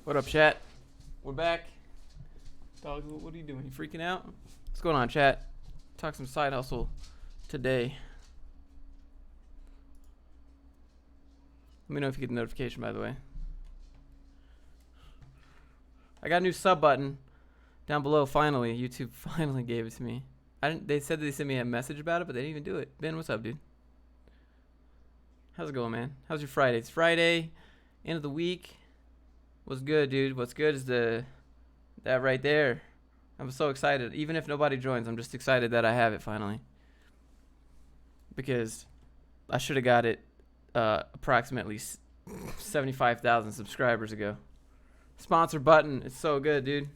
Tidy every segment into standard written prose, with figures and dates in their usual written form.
What up, chat? We're back. Dog, what are you doing? You freaking out? What's going on, chat? Talk some side hustle today. Let me know if you get the notification, by the way. I got a new sub button down below. Finally, YouTube finally gave it to me. They said they sent me a message about it, but they didn't even do it. Ben, what's up, dude? How's it going, man? How's your Friday? It's Friday, end of the week. What's good, dude? What's good is that right there. I'm so excited. Even if nobody joins, I'm just excited that I have it finally. Because I should have got it approximately 75,000 subscribers ago. Sponsor button. It's so good, dude.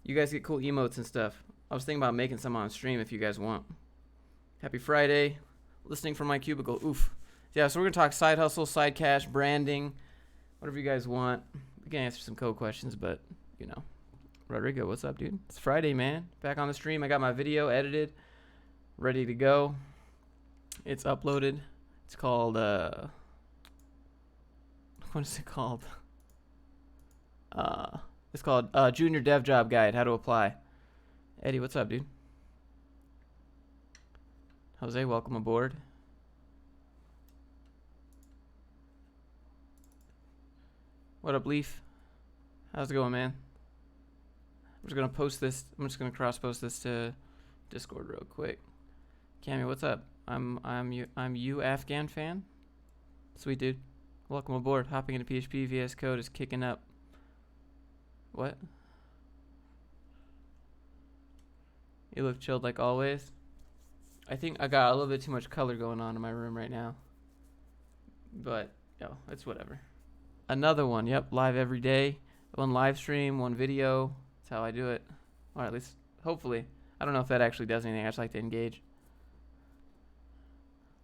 You guys get cool emotes and stuff. I was thinking about making some on stream if you guys want. Happy Friday. Listening from my cubicle. Oof. Yeah, so we're going to talk side hustle, side cash, branding, whatever you guys want. We can answer some code questions, but, you know. Rodrigo, what's up, dude? It's Friday, man. Back on the stream. I got my video edited, ready to go. It's uploaded. It's called, what is it called? It's called Junior Dev Job Guide, How to Apply. Eddie, what's up, dude? Jose, welcome aboard. What up, Leaf? How's it going, man? I'm just gonna post this. I'm just gonna cross-post this to Discord real quick. Cammy, what's up? I'm you Afghan fan. Sweet dude. Welcome aboard. Hopping into PHP. VS Code is kicking up. What? You look chilled like always. I think I got a little bit too much color going on in my room right now. But, yo, it's whatever. Another one. Yep, live every day. One live stream, one video. That's how I do it. Or at least, hopefully. I don't know if that actually does anything. I just like to engage.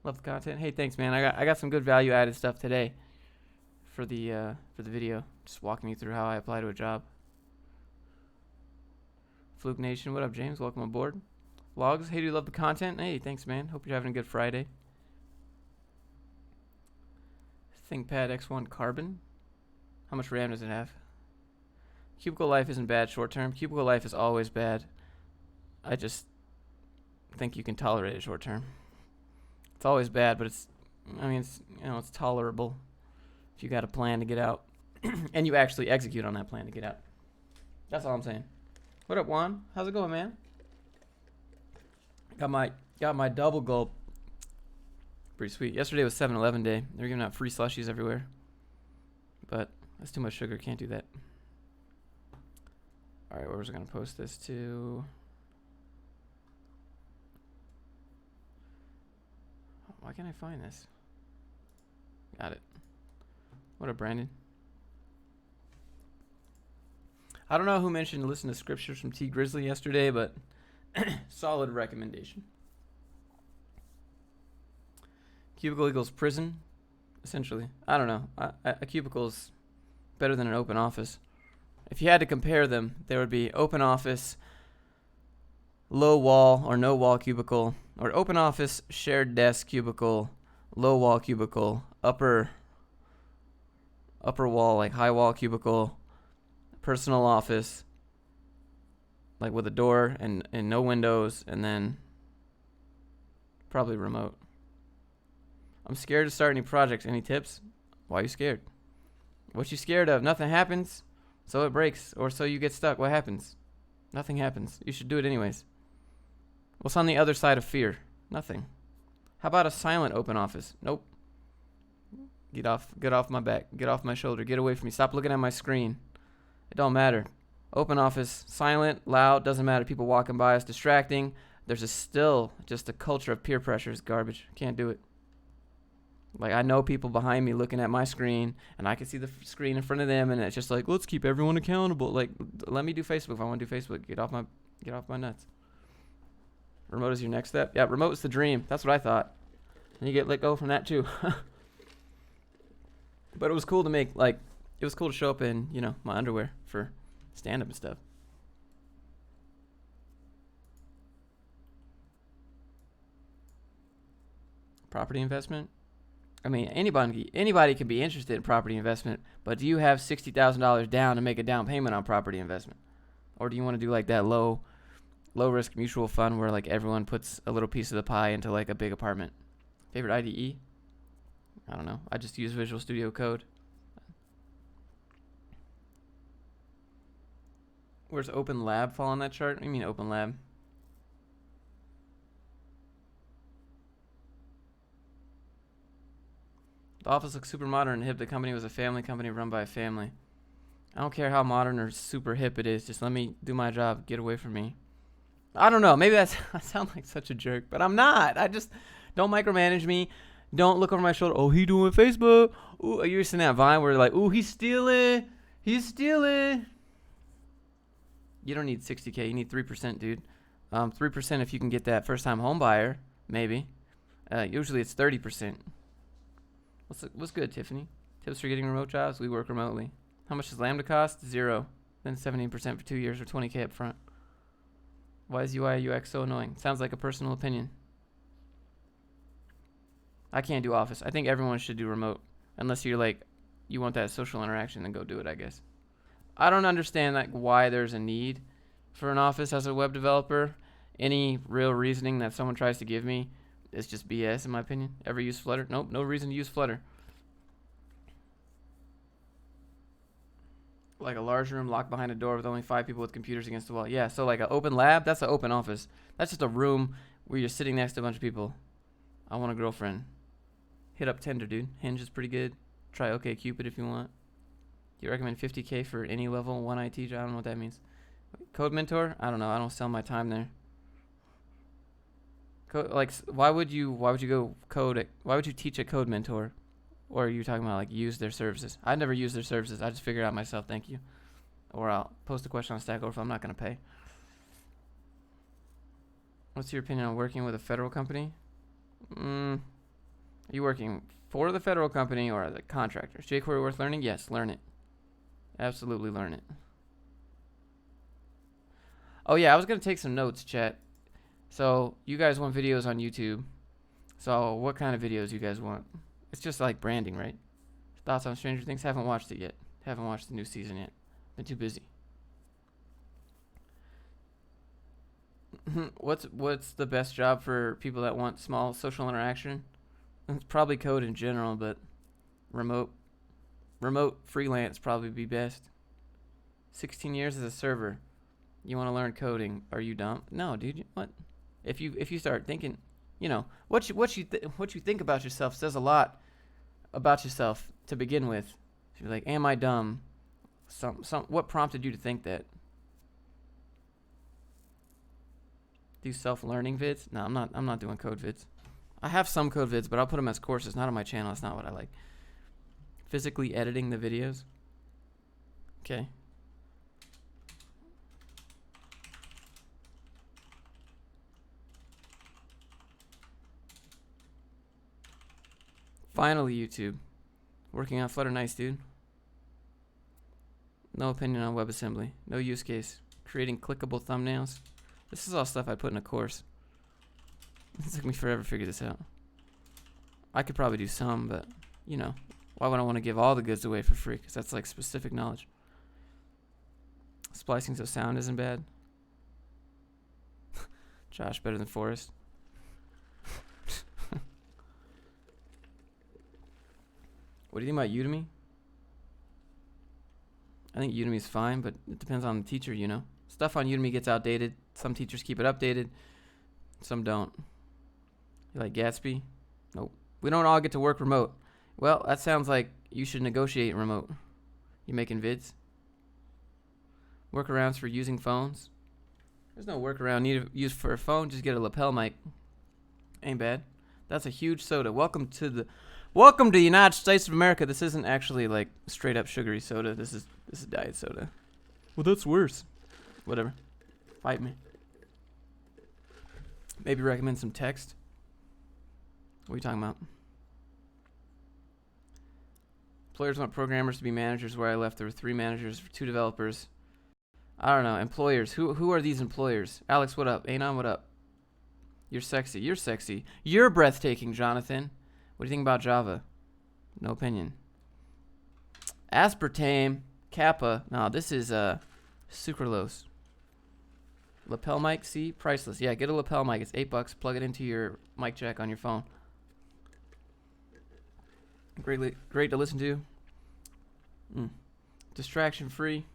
Love the content. Hey, thanks, man. I got some good value added stuff today for the video. Just walking you through how I apply to a job. Fluke Nation, what up, James? Welcome aboard. Logs, hey, do you love the content? Hey, thanks, man. Hope you're having a good Friday. ThinkPad X1 Carbon. How much RAM does it have? Cubicle life isn't bad short term. Cubicle life is always bad. I just think you can tolerate it short term. It's always bad, but it's tolerable if you got a plan to get out and you actually execute on that plan to get out. That's all I'm saying. What up, Juan? How's it going, man? Got my double gulp. Pretty sweet. Yesterday was 7-Eleven day. They're giving out free slushies everywhere. But that's too much sugar. Can't do that. All right, where was I going to post this to? Why can't I find this? Got it. What up, Brandon? I don't know who mentioned listen to scriptures from T. Grizzly yesterday, but solid recommendation. Cubicle equals prison, essentially. I don't know. A cubicle is better than an open office. If you had to compare them, there would be open office, low wall or no wall cubicle, or open office, shared desk cubicle, low wall cubicle, upper wall, like high wall cubicle, personal office, like with a door and no windows, and then probably remote. I'm scared to start any projects. Any tips? Why are you scared? What you scared of? Nothing happens, so it breaks, or so you get stuck. What happens? Nothing happens. You should do it anyways. What's on the other side of fear? Nothing. How about a silent open office? Nope. Get off my back. Get off my shoulder. Get away from me. Stop looking at my screen. It don't matter. Open office, silent, loud, doesn't matter. People walking by us, distracting. There's still just a culture of peer pressure is garbage. Can't do it. Like, I know people behind me looking at my screen, and I can see the screen in front of them, and it's just like, let's keep everyone accountable. Like, let me do Facebook if I want to do Facebook. Get off my nuts. Remote is your next step. Yeah, remote is the dream. That's what I thought. And you get let go from that too. But it was cool to make, like, it was cool to show up in, you know, my underwear for stand-up and stuff. Property investment. I mean, anybody can be interested in property investment, but do you have $60,000 down to make a down payment on property investment? Or do you want to do like that low risk mutual fund where like everyone puts a little piece of the pie into like a big apartment? Favorite IDE? I don't know. I just use Visual Studio Code. Where's Open Lab fall on that chart? What do you mean Open Lab? The office looks super modern and hip. The company was a family company run by a family. I don't care how modern or super hip it is. Just let me do my job. Get away from me. I don't know. Maybe I sound like such a jerk, but I'm not. I just don't micromanage me. Don't look over my shoulder. Oh, he doing Facebook. Ooh, you ever seen that Vine where like, ooh, he's stealing. He's stealing. You don't need 60K. You need 3%, dude. 3% if you can get that first-time home buyer, maybe. Usually it's 30%. What's good, Tiffany? Tips for getting remote jobs? We work remotely. How much does Lambda cost? 0. Then 17% for 2 years or 20K up front. Why is UI UX so annoying? Sounds like a personal opinion. I can't do office. I think everyone should do remote. Unless you're like, you want that social interaction, then go do it, I guess. I don't understand like why there's a need for an office as a web developer. Any real reasoning that someone tries to give me is just BS in my opinion. Ever use Flutter? Nope, no reason to use Flutter. Like a large room locked behind a door with only 5 people with computers against the wall. Yeah, so like an open lab, that's an open office. That's just a room where you're sitting next to a bunch of people. I want a girlfriend. Hit up Tinder, dude. Hinge is pretty good. Try OkCupid if you want. You recommend 50K for any level 1 IT job? I don't know what that means. Code mentor? I don't know. I don't sell my time there. Why would you go code? Why would you teach a code mentor? Or are you talking about like use their services? I never use their services. I just figure it out myself. Thank you. Or I'll post a question on Stack Overflow. I'm not gonna pay. What's your opinion on working with a federal company? Are you working for the federal company or as a contractor? Is jQuery worth learning? Yes, learn it. Absolutely learn it. Oh yeah, I was gonna take some notes, chat. So you guys want videos on YouTube. So what kind of videos you guys want? It's just like branding, right? Thoughts on Stranger Things? Haven't watched it yet. Haven't watched the new season yet. Been too busy. What's the best job for people that want small social interaction? It's probably code in general, but remote freelance probably be best. 16 years as a server. You want to learn coding? Are you dumb? No, dude. What? If you start thinking, you know, what you think about yourself says a lot about yourself to begin with. You're like, am I dumb? What prompted you to think that? Do self-learning vids? No, I'm not doing code vids. I have some code vids, but I'll put them as courses, not on my channel. That's not what I like. Physically editing the videos. Okay. Finally, YouTube. Working on Flutter, nice, dude. No opinion on WebAssembly. No use case. Creating clickable thumbnails. This is all stuff I put in a course. It took me forever to figure this out. I could probably do some, but, you know, why would I want to give all the goods away for free? Because that's like specific knowledge. Splicing so sound isn't bad. Josh, better than Forrest. What do you think about Udemy? I think Udemy's fine, but it depends on the teacher, you know. Stuff on Udemy gets outdated. Some teachers keep it updated. Some don't. You like Gatsby? Nope. We don't all get to work remote. Well, that sounds like you should negotiate remote. You making vids? Workarounds for using phones? There's no workaround need to use for a phone. Just get a lapel mic. Ain't bad. That's a huge soda. Welcome to the United States of America. This isn't actually like straight up sugary soda. This is diet soda. Well, that's worse. Whatever. Fight me. Maybe recommend some text. What are you talking about? Employers want programmers to be managers. Where I left, there were 3 managers for 2 developers. I don't know. Employers. Who are these employers? Alex, what up? Anon, what up? You're sexy. You're sexy. You're breathtaking, Jonathan. What do you think about Java? No opinion. Aspartame, Kappa. No, this is sucralose. Lapel mic, see? Priceless. Yeah, get a lapel mic. It's $8. Plug it into your mic jack on your phone. Great to listen to. Distraction free.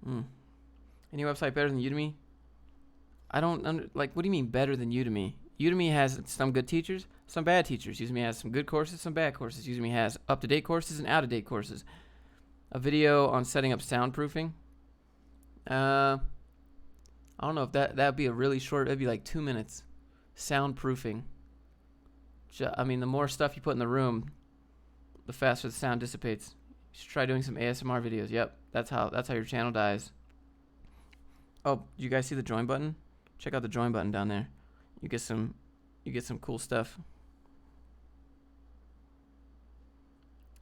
Any website better than Udemy? I don't what do you mean better than Udemy? Udemy has some good teachers, some bad teachers. Udemy has some good courses, some bad courses. Udemy has up-to-date courses and out-of-date courses. A video on setting up soundproofing. I don't know if that'd be a really short. It'd be like 2 minutes. Soundproofing. I mean, the more stuff you put in the room, the faster the sound dissipates. You should try doing some ASMR videos. Yep, that's how your channel dies. Oh, you guys see the join button? Check out the join button down there. You get some cool stuff.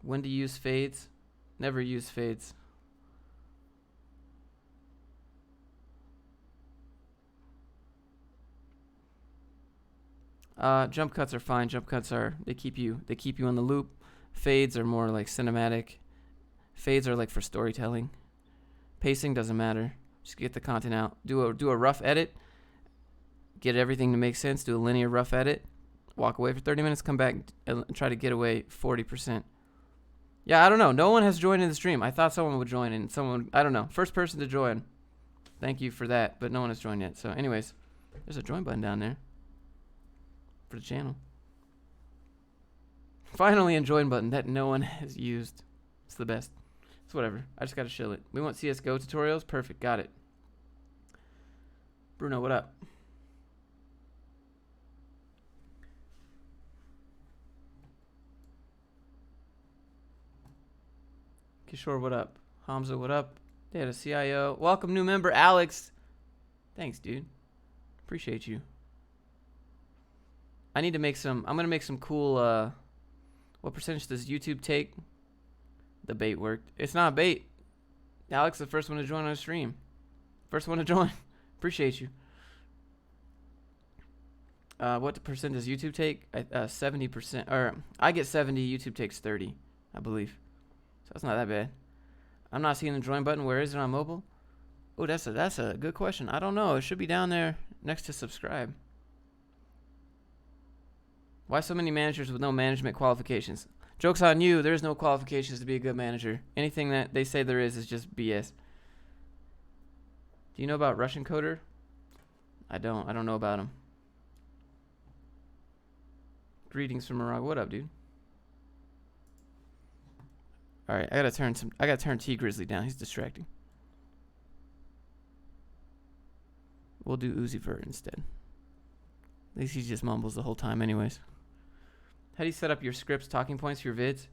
When to use fades? Never use fades. Jump cuts are fine. Jump cuts they keep you on the loop. Fades are more like cinematic. Fades are like for storytelling. Pacing doesn't matter. Just get the content out. Do a rough edit. Get everything to make sense. Do a linear rough edit. Walk away for 30 minutes. Come back and try to get away 40%. Yeah, I don't know. No one has joined in the stream. I thought someone would join, and I don't know. First person to join. Thank you for that, but no one has joined yet. So anyways, there's a join button down there for the channel. Finally, a join button that no one has used. It's the best. It's whatever. I just got to shill it. We want CSGO tutorials. Perfect. Got it. Bruno, what up? Kishore, what up? Hamza, what up? Data CIO. Welcome, new member, Alex. Thanks, dude. Appreciate you. I'm going to make some cool, what percentage does YouTube take? The bait worked. It's not bait. Alex, the first one to join our stream. First one to join. Appreciate you. What percent does YouTube take? 70%. Or I get 70. YouTube takes 30, I believe. So it's not that bad. I'm not seeing the join button. Where is it on mobile? Oh, that's a good question. I don't know. It should be down there next to subscribe. Why so many managers with no management qualifications? Joke's on you. There's no qualifications to be a good manager. Anything that they say there is just BS. Do you know about Russian Coder? I don't know about him. Greetings from Morocco. What up, dude? All right, I gotta turn T Grizzly down. He's distracting. We'll do Uzi Vert instead. At least he just mumbles the whole time, anyways. How do you set up your scripts, talking points for your vids?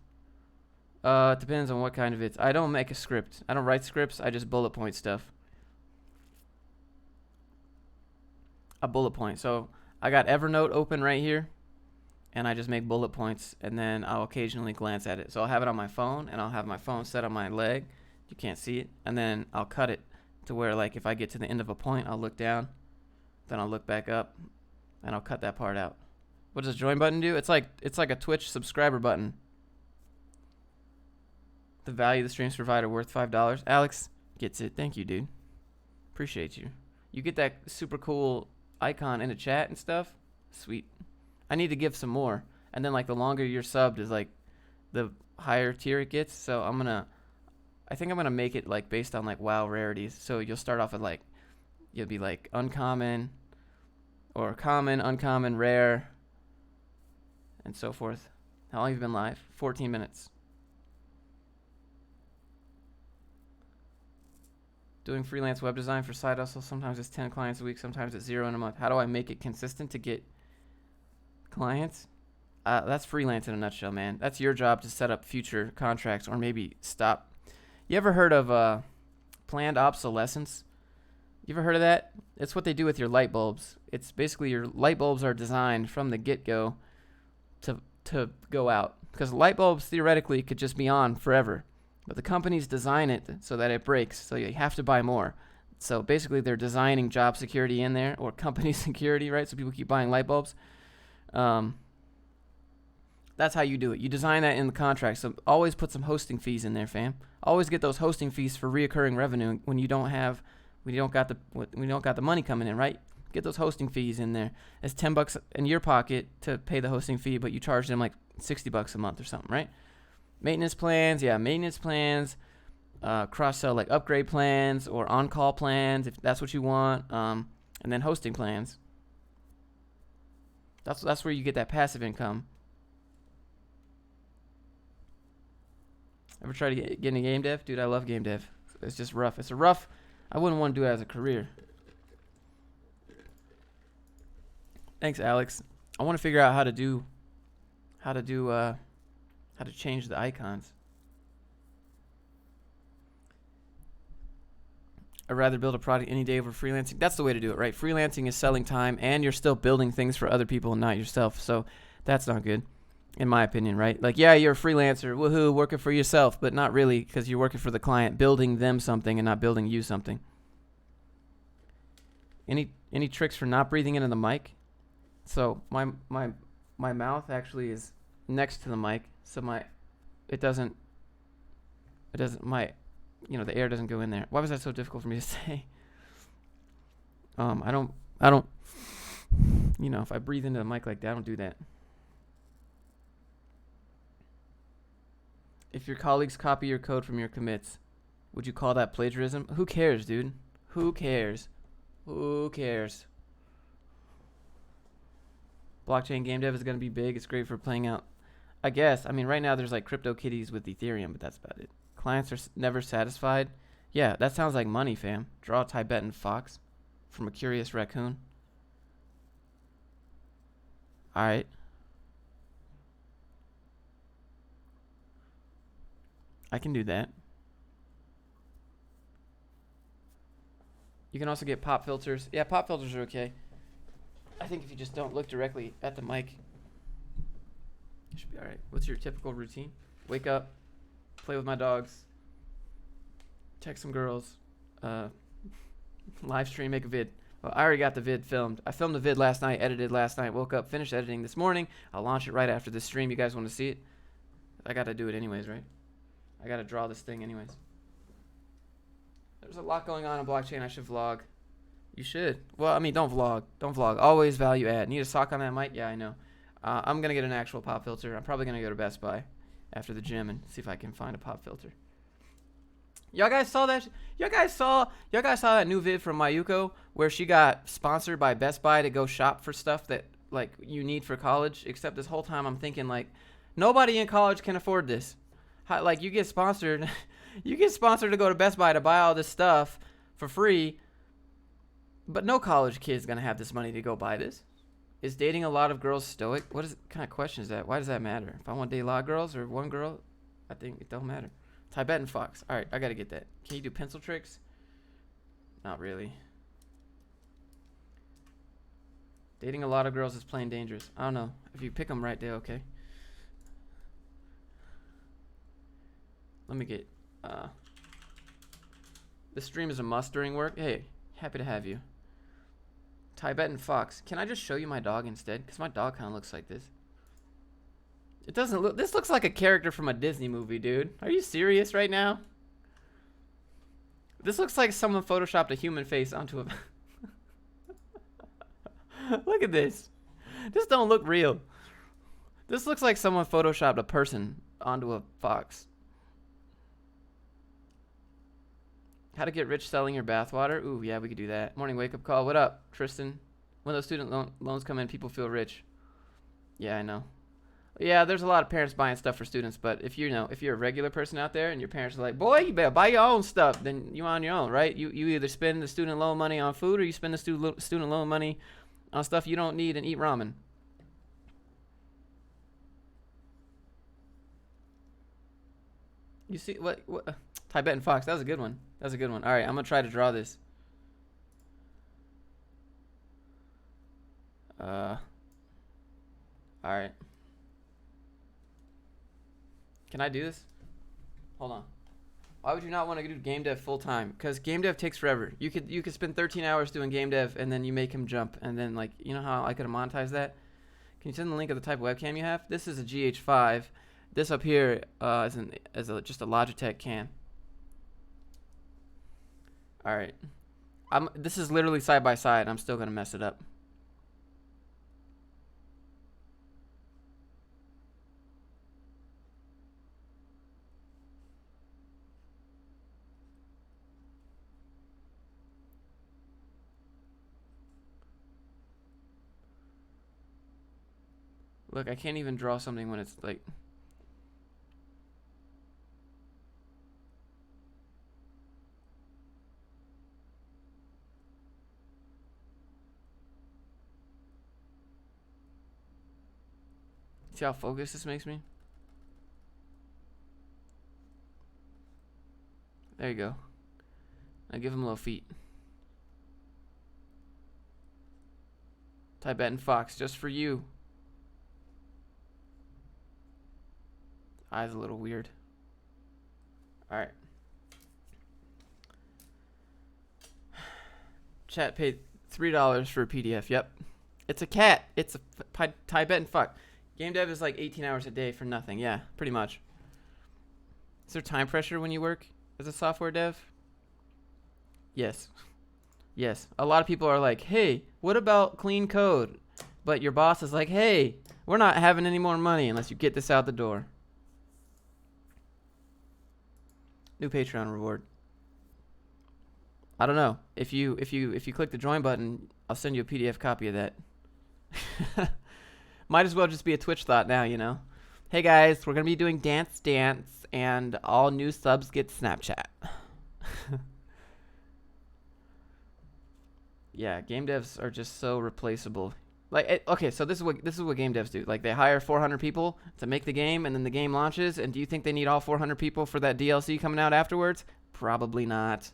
It depends on what kind of vids. I don't make a script. I don't write scripts. I just bullet point stuff. A bullet point. So I got Evernote open right here, and I just make bullet points, and then I'll occasionally glance at it. So I'll have it on my phone, and I'll have my phone set on my leg. You can't see it. And then I'll cut it to where, like, if I get to the end of a point, I'll look down. Then I'll look back up, and I'll cut that part out. What does the join button do? It's like a Twitch subscriber button. The value of the streams provider worth $5. Alex gets it. Thank you, dude. Appreciate you. You get that super cool icon in the chat and stuff. Sweet. I need to give some more. And then, like, the longer you're subbed is, like, the higher tier it gets. So I think I'm gonna make it, like, based on, like, WoW rarities. So you'll start off at, like, you'll be like uncommon or common, uncommon, rare, and so forth. How long have you been live? 14 minutes. Doing freelance web design for side hustle. Sometimes it's 10 clients a week. Sometimes it's 0 in a month. How do I make it consistent to get clients? That's freelance in a nutshell, man. That's your job to set up future contracts or maybe stop. You ever heard of planned obsolescence? You ever heard of that? It's what they do with your light bulbs. It's basically your light bulbs are designed from the get-go to go out. Because light bulbs theoretically could just be on forever. But the companies design it so that it breaks, so you have to buy more. So basically they're designing job security in there, or company security, right? So people keep buying light bulbs. That's how you do it. You design that in the contract. So always put some hosting fees in there, fam. Always get those hosting fees for reoccurring revenue when you don't got the money coming in, right? Get those hosting fees in there. It's $10 in your pocket to pay the hosting fee, but you charge them like $60 a month or something, right? Maintenance plans, cross sell like upgrade plans or on call plans if that's what you want. And then hosting plans. That's where you get that passive income. Ever try to get into game dev? Dude, I love game dev. It's just rough. I wouldn't want to do it as a career. Thanks, Alex. I want to figure out how to change the icons. I'd rather build a product any day over freelancing. That's the way to do it, right? Freelancing is selling time, and you're still building things for other people and not yourself. So that's not good, in my opinion, right? Like, yeah, you're a freelancer, woohoo, working for yourself, but not really, because you're working for the client, building them something and not building you something. Any tricks for not breathing into the mic? So my mouth actually is next to the mic, so the air doesn't go in there. Why was that so difficult for me to say? I don't, if I breathe into the mic like that, I don't do that. If your colleagues copy your code from your commits, would you call that plagiarism? Who cares, dude? Who cares? Blockchain game dev is going to be big. It's great for playing out. I guess. I mean, right now there's like crypto kitties with Ethereum, but that's about it. Clients are never satisfied. Yeah, that sounds like money, fam. Draw a Tibetan fox from a curious raccoon. All right. I can do that. You can also get pop filters. Yeah, pop filters are okay. I think if you just don't look directly at the mic, it should be all right. What's your typical routine? Wake up, play with my dogs, text some girls, live stream, make a vid. Well, I already got the vid filmed. I filmed the vid last night, edited last night, woke up, finished editing this morning. I'll launch it right after this stream. You guys want to see it? I got to do it anyways, right? I got to draw this thing anyways. There's a lot going on in blockchain. I should vlog. You should. Well, I mean, don't vlog. Don't vlog. Always value add. Need a sock on that mic? Yeah, I know. I'm going to get an actual pop filter. I'm probably going to go to Best Buy after the gym and see if I can find a pop filter. Y'all guys saw that? Y'all guys saw that new vid from Mayuko where she got sponsored by Best Buy to go shop for stuff that like you need for college? Except this whole time I'm thinking like nobody in college can afford this. Like you get sponsored to go to Best Buy to buy all this stuff for free, but no college kid's gonna have this money to go buy this. Is dating a lot of girls stoic? What kind of question is that? Why does that matter? If I want to date a lot of girls or one girl, I think it don't matter. Tibetan fox. All right, I gotta get that. Can you do pencil tricks? Not really. Dating a lot of girls is plain dangerous. I don't know. If you pick them right, they're okay. Let me get, this stream is a must during work. Hey, happy to have you. Tibetan fox. Can I just show you my dog instead? Because my dog kind of looks like this. It doesn't look, this looks like a character from a Disney movie, dude. Are you serious right now? This looks like someone photoshopped a human face onto a... Look at this. This don't look real. This looks like someone photoshopped a person onto a fox. How to get rich selling your bathwater? Ooh, yeah, we could do that. Morning wake up call. What up, Tristan? When those student loans come in, people feel rich. Yeah, I know. Yeah, there's a lot of parents buying stuff for students, but if you're a regular person out there and your parents are like, boy, you better buy your own stuff, then you're on your own, right? You either spend the student loan money on food or you spend the student loan money on stuff you don't need and eat ramen. You see what Tibetan fox? That was a good one. All right, I'm gonna try to draw this. All right. Can I do this? Hold on. Why would you not want to do game dev full time? Because game dev takes forever. You could spend 13 hours doing game dev and then you make him jump and then like you know how I could have monetized that? Can you send the link of the type of webcam you have? This is a GH5. This up here is just a Logitech cam. All right. This is literally side by side. I'm still gonna mess it up. Look, I can't even draw something when it's like. See how focused this makes me? There you go. I give him little feet. Tibetan fox, just for you. Eyes a little weird. Alright. Chat paid $3 for a PDF. Yep. It's a cat. It's a Tibetan fuck. Game dev is like 18 hours a day for nothing. Yeah, pretty much. Is there time pressure when you work as a software dev? Yes. Yes. A lot of people are like, hey, what about clean code? But your boss is like, hey, we're not having any more money unless you get this out the door. New Patreon reward. I don't know. If you click the join button, I'll send you a PDF copy of that. Might as well just be a Twitch thought now, you know. Hey guys, we're gonna be doing Dance, and all new subs get Snapchat. Yeah, game devs are just so replaceable. Like, okay, so this is what game devs do. Like, they hire 400 people to make the game, and then the game launches. And do you think they need all 400 people for that DLC coming out afterwards? Probably not.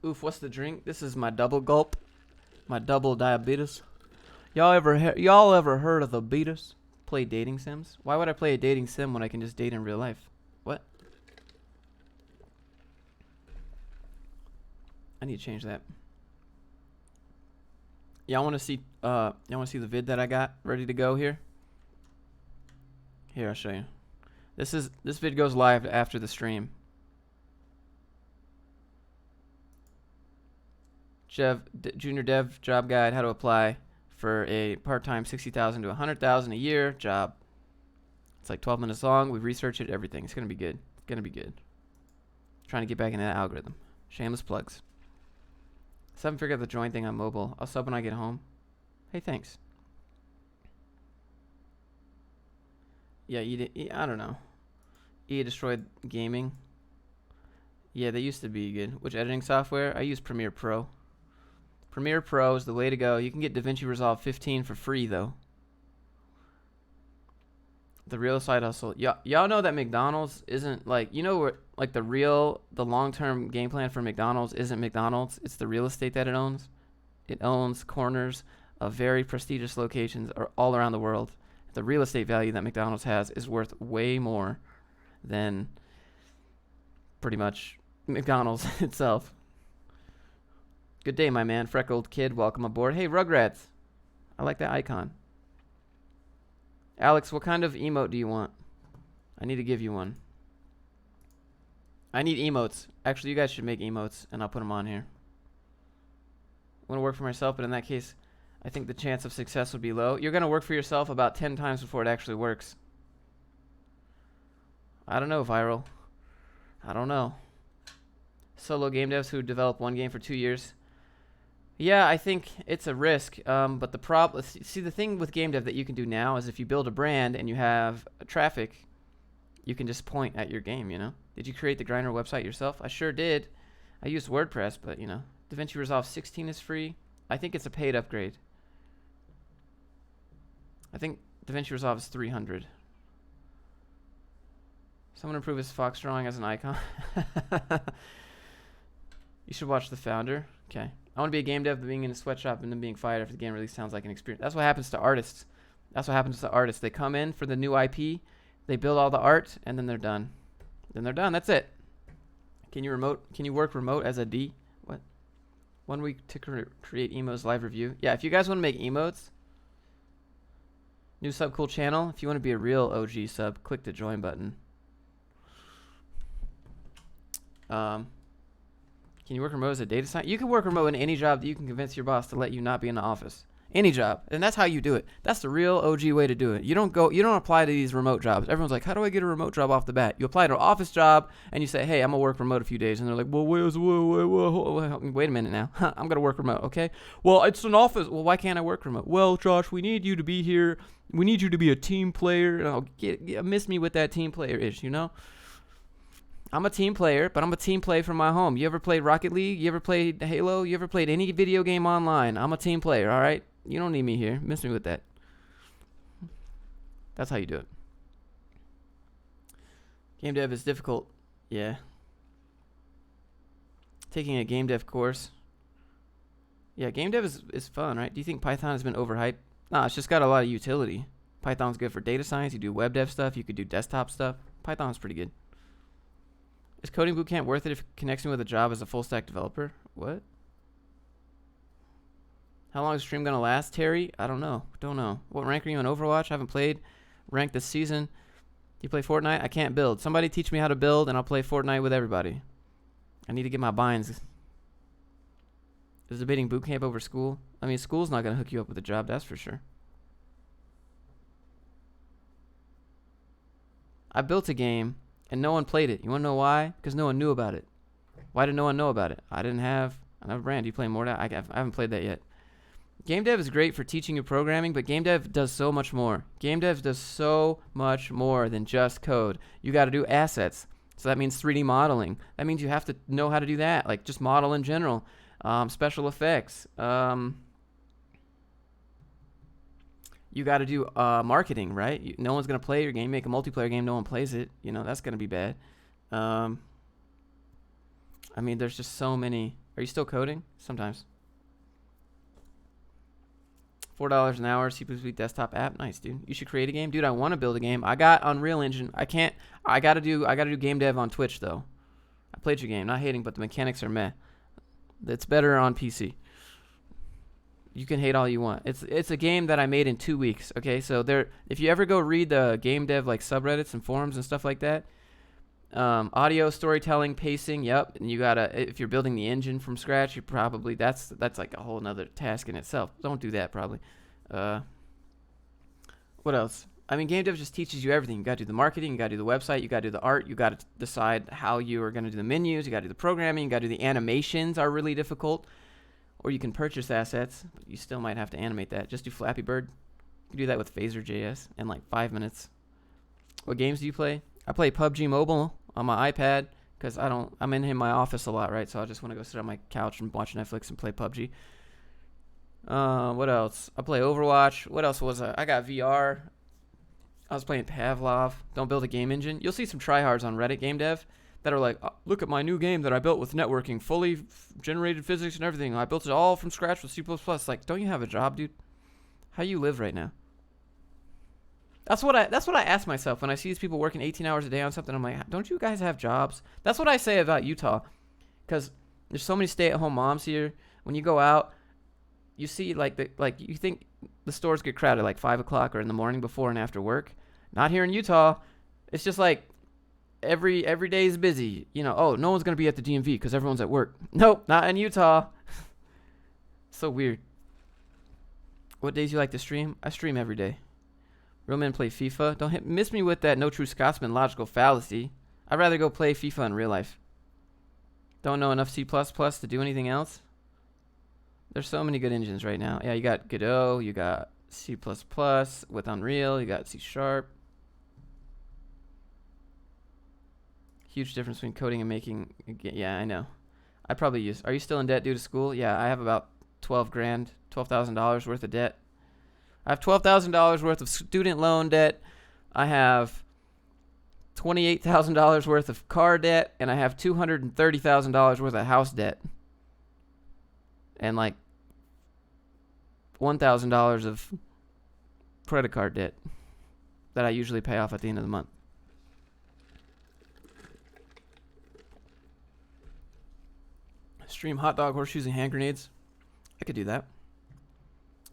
Oof, what's the drink? This is my double gulp, my double diabetes. Y'all ever heard of the beatus? Play dating sims? Why would I play a dating sim when I can just date in real life? What? I need to change that. Y'all want to see the vid that I got ready to go here? Here, I'll show you. This vid goes live after the stream. Junior dev job guide, how to apply for a part-time $60,000 to $100,000 a year job. It's like 12 minutes long. We've researched it, everything. It's gonna be good. It's gonna be good. Trying to get back into that algorithm. Shameless plugs. Still haven't figured out the join thing on mobile. I'll sub when I get home. Hey, thanks. Yeah, I don't know. EA destroyed gaming. Yeah, they used to be good. Which editing software? I use Premiere Pro. Premiere Pro is the way to go. You can get DaVinci Resolve 15 for free, though. The real side hustle. Y'all know that McDonald's isn't like, you know what, like the long-term game plan for McDonald's isn't McDonald's. It's the real estate that it owns. It owns corners of very prestigious locations all around the world. The real estate value that McDonald's has is worth way more than pretty much McDonald's itself. Good day, my man. Freckled kid, welcome aboard. Hey, Rugrats. I like that icon. Alex, what kind of emote do you want? I need to give you one. I need emotes. Actually, you guys should make emotes, and I'll put them on here. I want to work for myself, but in that case, I think the chance of success would be low. You're going to work for yourself about 10 times before it actually works. I don't know, Viral. I don't know. Solo game devs who develop one game for 2 years. Yeah, I think it's a risk, but the problem... See, the thing with game dev that you can do now is if you build a brand and you have traffic, you can just point at your game, you know? Did you create the Grindr website yourself? I sure did. I used WordPress, but, you know, DaVinci Resolve 16 is free. I think it's a paid upgrade. I think DaVinci Resolve is 300. Someone improve his fox drawing as an icon. You should watch The Founder. Okay. I want to be a game dev, but being in a sweatshop and then being fired after the game release sounds like an experience. That's what happens to artists. That's what happens to artists. They come in for the new IP, they build all the art, and then they're done. Then they're done. That's it. Can you work remote as a D? What? 1 week to create emotes live review. Yeah, if you guys want to make emotes, new sub cool channel. If you want to be a real OG sub, click the join button. Can you work remote as a data scientist? You can work remote in any job that you can convince your boss to let you not be in the office. Any job. And that's how you do it. That's the real OG way to do it. You don't apply to these remote jobs. Everyone's like, how do I get a remote job off the bat? You apply to an office job and you say, hey, I'm going to work remote a few days. And they're like, well, wait a minute now. I'm going to work remote, okay? Well, it's an office. Well, why can't I work remote? Well, Josh, we need you to be here. We need you to be a team player. And miss me with that team player-ish, you know? I'm a team player, but I'm a team player from my home. You ever played Rocket League? You ever played Halo? You ever played any video game online? I'm a team player, all right? You don't need me here. Miss me with that. That's how you do it. Game dev is difficult. Yeah. Taking a game dev course. Yeah, game dev is fun, right? Do you think Python has been overhyped? Nah, it's just got a lot of utility. Python's good for data science. You do web dev stuff. You could do desktop stuff. Python's pretty good. Is coding bootcamp worth it if it connects me with a job as a full stack developer? What? How long is the stream going to last, Terry? I don't know. Don't know. What rank are you on Overwatch? I haven't played rank this season. Do you play Fortnite? I can't build. Somebody teach me how to build and I'll play Fortnite with everybody. I need to get my binds. Is debating bootcamp over school? I mean, school's not going to hook you up with a job, that's for sure. I built a game and no one played it. You want to know why? Because no one knew about it. Why did no one know about it? I didn't have another brand. You play more? I haven't played that yet. Game dev is great for teaching you programming, but game dev does so much more. Game dev does so much more than just code. You got to do assets. So that means 3D modeling. That means you have to know how to do that, like just model in general. Special effects. You got to do marketing, right? No one's going to play your game. Make a multiplayer game, no one plays it. You know, that's going to be bad. I mean, there's just so many. Are you still coding? Sometimes. $4 an hour, C++ desktop app. Nice, dude. You should create a game. Dude, I want to build a game. I got Unreal Engine. I got to do game dev on Twitch, though. I played your game. Not hating, but the mechanics are meh. It's better on PC. You can hate all you want. It's a game that I made in 2 weeks, okay? So if you ever go read the game dev like subreddits and forums and stuff like that, audio, storytelling, pacing, yep. And you gotta, if you're building the engine from scratch, you probably, that's like a whole nother task in itself. Don't do that probably. What else? I mean, game dev just teaches you everything. You gotta do the marketing, you gotta do the website, you gotta do the art, you gotta decide how you are gonna do the menus, you gotta do the programming, you gotta do the animations are really difficult. Or you can purchase assets, but you still might have to animate that. Just do Flappy Bird. You can do that with Phaser.js in like 5 minutes. What games do you play? I play PUBG Mobile on my iPad because I'm in my office a lot, right? So I just want to go sit on my couch and watch Netflix and play PUBG. What else? I play Overwatch. What else was I got VR. I was playing Pavlov. Don't build a game engine. You'll see some tryhards on Reddit game dev that are like, oh, look at my new game that I built with networking, fully generated physics and everything. I built it all from scratch with C++. Like, don't you have a job, dude? How you live right now? That's what I ask myself when I see these people working 18 hours a day on something. I'm like, don't you guys have jobs? That's what I say about Utah, because there's so many stay-at-home moms here. When you go out, you see you think the stores get crowded like 5 o'clock or in the morning before and after work. Not here in Utah. It's just like every day is busy. You know, oh, no one's gonna be at the DMV because everyone's at work. Nope, not in Utah. So weird. What days you like to stream? I stream every day. Real men play FIFA. Don't miss me with that no true Scotsman logical fallacy. I'd rather go play FIFA in real life. Don't know enough C++ to do anything else. There's so many good engines right now. Yeah, you got Godot, you got C++ with Unreal, you got C#. Huge difference between coding and making. Yeah, I know. I'd probably use. Are you still in debt due to school? Yeah, I have about $12,000 worth of debt. I have $12,000 worth of student loan debt. I have $28,000 worth of car debt, and I have $230,000 worth of house debt, and like $1,000 of credit card debt that I usually pay off at the end of the month. Stream hot dog, horseshoes, and hand grenades. I could do that.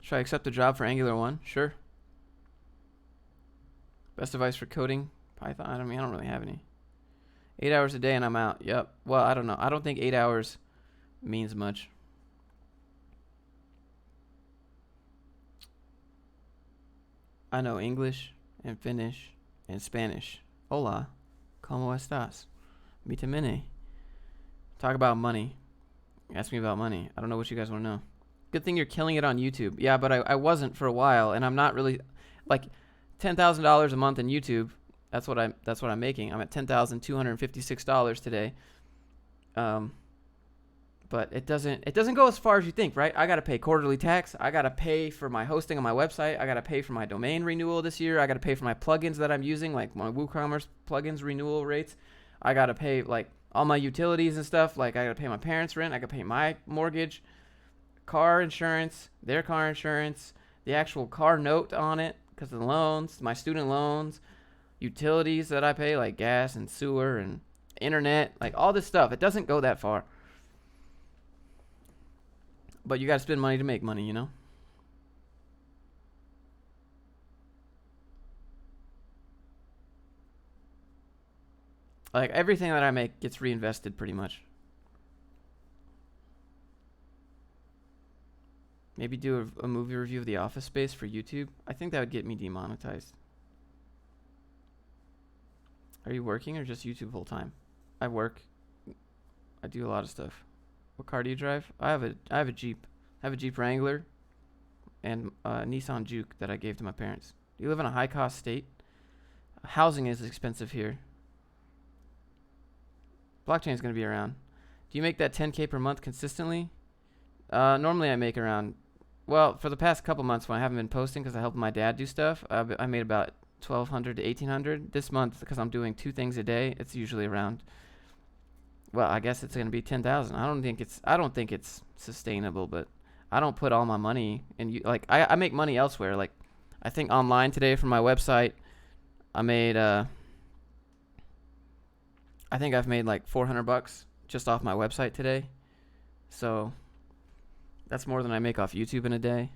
Should I accept the job for Angular 1? Sure. Best advice for coding? Python? I don't really have any. 8 hours a day and I'm out. Yep. Well, I don't know. I don't think 8 hours means much. I know English and Finnish and Spanish. Hola. ¿Cómo estás? Mi también. Talk about money. Ask me about money. I don't know what you guys want to know. Good thing you're killing it on YouTube. Yeah, but I wasn't for a while, and I'm not really like $10,000 a month in YouTube. That's what I'm making. I'm at $10,256 today. But it doesn't go as far as you think, right? I got to pay quarterly tax. I got to pay for my hosting on my website. I got to pay for my domain renewal this year. I got to pay for my plugins that I'm using, like my WooCommerce plugins renewal rates. I got to pay like all my utilities and stuff. Like I got to pay my parents' rent. I got to pay my mortgage, car insurance, their car insurance, the actual car note on it because of the loans, my student loans, utilities that I pay like gas and sewer and internet, like all this stuff. It doesn't go that far. But you got to spend money to make money, you know? Like everything that I make gets reinvested pretty much. Maybe do a movie review of The Office Space for YouTube. I think that would get me demonetized. Are you working or just YouTube full time? I work. I do a lot of stuff. What car do you drive? I have a Jeep. I have a Jeep Wrangler and a Nissan Juke that I gave to my parents. Do you live in a high cost state? Housing is expensive here. Blockchain is going to be around. Do you make that 10K per month consistently? Normally I make around, well, for the past couple months when I haven't been posting because I helped my dad do stuff, I made about 1,200 to 1,800. This month, because I'm doing 2 things a day, it's usually around, well, I guess it's going to be 10,000. I don't think it's sustainable, but I don't put all my money in, like, I make money elsewhere. Like, I think online today from my website, I made, I think I've made like $400 just off my website today. So that's more than I make off YouTube in a day.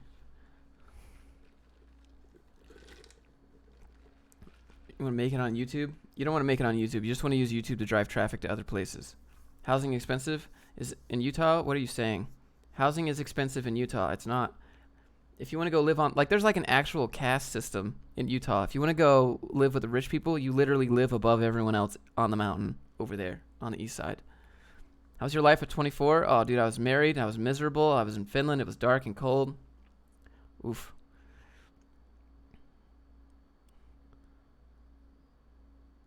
You want to make it on YouTube? You don't want to make it on YouTube. You just want to use YouTube to drive traffic to other places. Housing expensive? Is in Utah? What are you saying? Housing is expensive in Utah. It's not. If you want to go live on, like, there's like an actual caste system in Utah. If you want to go live with the rich people, you literally live above everyone else on the mountain over there on the east side. How's your life at 24? Oh, dude, I was married. I was miserable. I was in Finland. It was dark and cold. Oof.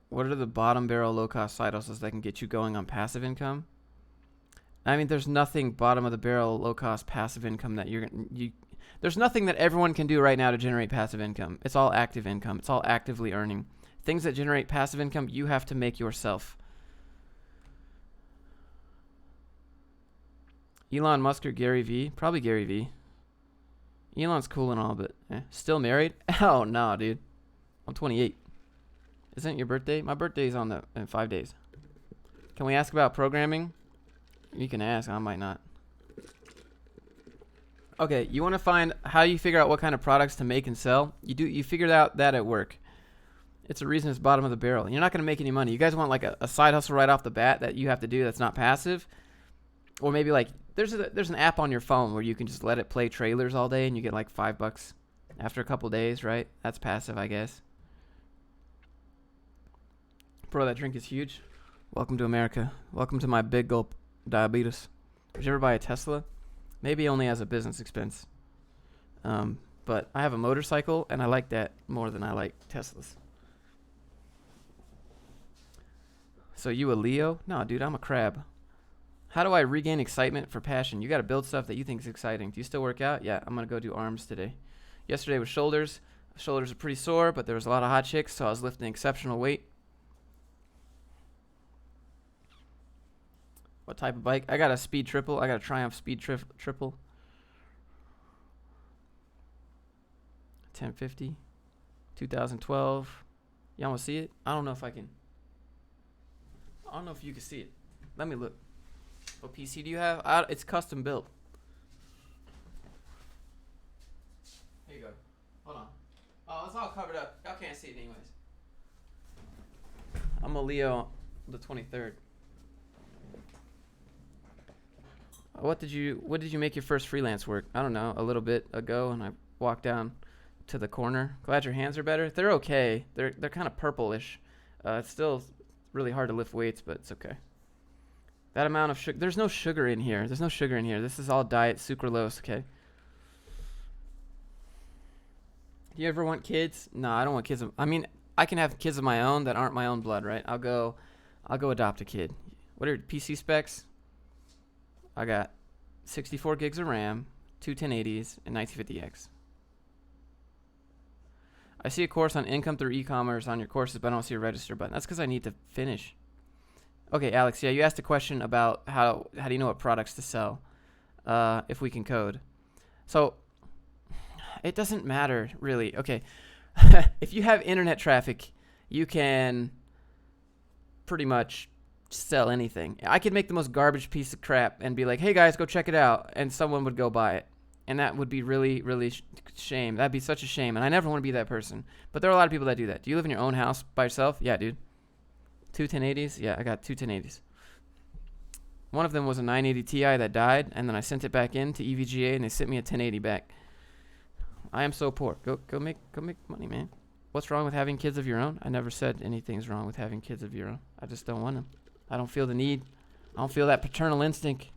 What are the bottom barrel low-cost side hustles that can get you going on passive income? I mean, there's nothing bottom of the barrel low-cost passive income that there's nothing that everyone can do right now to generate passive income. It's all active income. It's all actively earning. Things that generate passive income, you have to make yourself. Elon Musk or Gary Vee? Probably Gary Vee. Elon's cool and all, but still married? Oh, no, dude. I'm 28. Isn't it your birthday? My birthday's in 5 days. Can we ask about programming? You can ask. I might not. Okay, you want to find how you figure out what kind of products to make and sell. You figured out that at work. It's a reason it's bottom of the barrel. You're not going to make any money. You guys want like a side hustle right off the bat that you have to do that's not passive? Or maybe like there's an app on your phone where you can just let it play trailers all day and you get like $5 after a couple days, right? That's passive, I guess. Bro, that drink is huge. Welcome to America. Welcome to my big gulp diabetes. Would you ever buy a Tesla? Maybe only as a business expense. But I have a motorcycle, and I like that more than I like Teslas. So you a Leo? No, dude, I'm a crab. How do I regain excitement for passion? You got to build stuff that you think is exciting. Do you still work out? Yeah, I'm going to go do arms today. Yesterday was shoulders. Shoulders are pretty sore, but there was a lot of hot chicks, so I was lifting exceptional weight. What type of bike? I got a Speed Triple. I got a Triumph Speed Triple. 1050. 2012. Y'all want to see it? I don't know if I can. I don't know if you can see it. Let me look. What PC do you have? It's custom built. Here you go. Hold on. Oh, it's all covered up. Y'all can't see it anyways. I'm a Leo the 23rd. What did you make your first freelance work? I don't know, a little bit ago, and I walked down to the corner. Glad your hands are better. They're okay. They're kind of purplish. It's still really hard to lift weights, but it's okay. That amount of sugar. There's no sugar in here. There's no sugar in here. This is all diet sucralose, okay? Do you ever want kids? No, I don't want kids. I mean, I can have kids of my own that aren't my own blood, right? I'll go adopt a kid. What are PC specs? I got 64 gigs of RAM, two 1080s, and 1950X. I see a course on income through e-commerce on your courses, but I don't see a register button. That's because I need to finish. Okay, Alex, yeah, you asked a question about how do you know what products to sell if we can code. So it doesn't matter, really. Okay, if you have internet traffic, you can pretty much sell anything. I could make the most garbage piece of crap and be like, hey guys, go check it out, and someone would go buy it. And that would be really, really shame. That'd be such a shame, and I never want to be that person. But there are a lot of people that do that. Do you live in your own house by yourself? Yeah, dude. Two 1080s? Yeah, I got two 1080s. One of them was a 980 Ti that died, and then I sent it back in to EVGA, and they sent me a 1080 back. I am so poor. Go make money, man. What's wrong with having kids of your own? I never said anything's wrong with having kids of your own. I just don't want them. I don't feel the need. I don't feel that paternal instinct.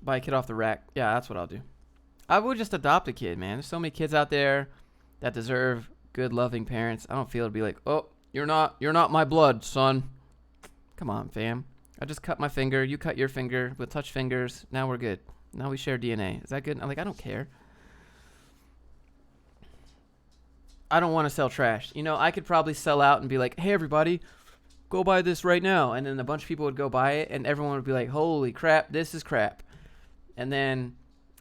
Buy a kid off the rack. Yeah, that's what I'll do. I would just adopt a kid, man. There's so many kids out there that deserve good, loving parents. I don't feel to be like, oh, you're not my blood, son. Come on, fam. I just cut my finger. You cut your finger. We'll touch fingers. Now we're good. Now we share DNA. Is that good? I'm like, I don't care. I don't want to sell trash. You know, I could probably sell out and be like, hey, everybody, go buy this right now. And then a bunch of people would go buy it, and everyone would be like, holy crap, this is crap. And then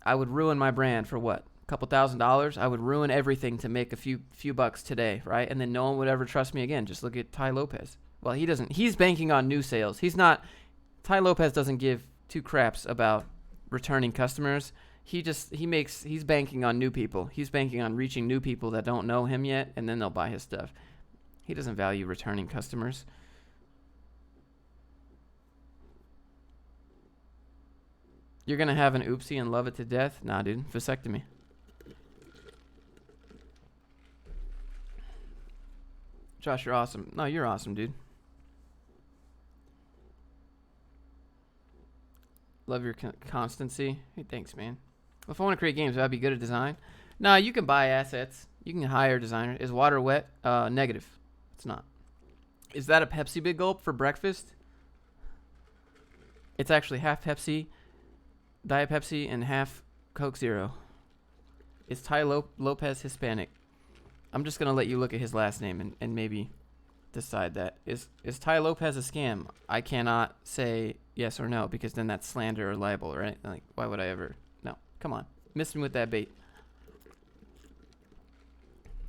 I would ruin my brand for what? A couple $1,000s? I would ruin everything to make a few bucks today, right? And then no one would ever trust me again. Just look at Ty Lopez. Well, he doesn't. He's banking on new sales. Ty Lopez doesn't give two craps about returning customers. He's banking on new people. He's banking on reaching new people that don't know him yet, and then they'll buy his stuff. He doesn't value returning customers. You're going to have an oopsie and love it to death? Nah, dude. Vasectomy. Josh, you're awesome. No, you're awesome, dude. Love your constancy. Hey, thanks, man. Well, if I want to create games, would I be good at design? Nah, you can buy assets. You can hire a designer. Is water wet? Negative. It's not. Is that a Pepsi Big Gulp for breakfast? It's actually half Pepsi, Diet Pepsi, and half Coke Zero. Is Ty Lopez Hispanic? I'm just going to let you look at his last name and maybe decide that. Is Ty Lopez a scam? I cannot say yes or no, because then that's slander or libel, right? Like, why would I ever? No, come on. Miss me with that bait.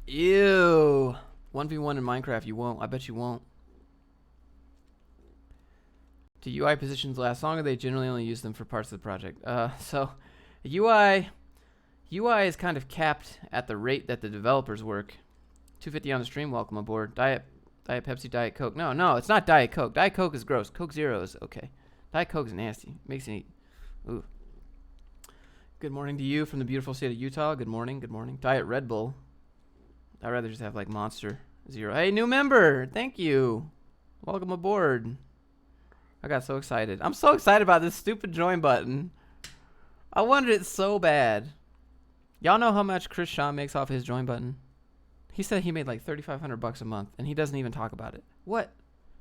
Ew. 1v1 in Minecraft, you won't. I bet you won't. Do UI positions last longer? They generally only use them for parts of the project. So UI is kind of capped at the rate that the developers work. 250 on the stream. Welcome aboard. Diet Pepsi, Diet Coke. No, it's not Diet Coke. Diet Coke is gross. Coke Zero is okay. Diet Coke is nasty. Makes you eat. Ooh. Good morning to you from the beautiful state of Utah. Good morning. Good morning. Diet Red Bull. I'd rather just have like Monster Zero. Hey, new member. Thank you. Welcome aboard. I got so excited. I'm so excited about this stupid join button. I wanted it so bad. Y'all know how much Chris Shaw makes off his join button? He said he made like $3,500 a month, and he doesn't even talk about it. What?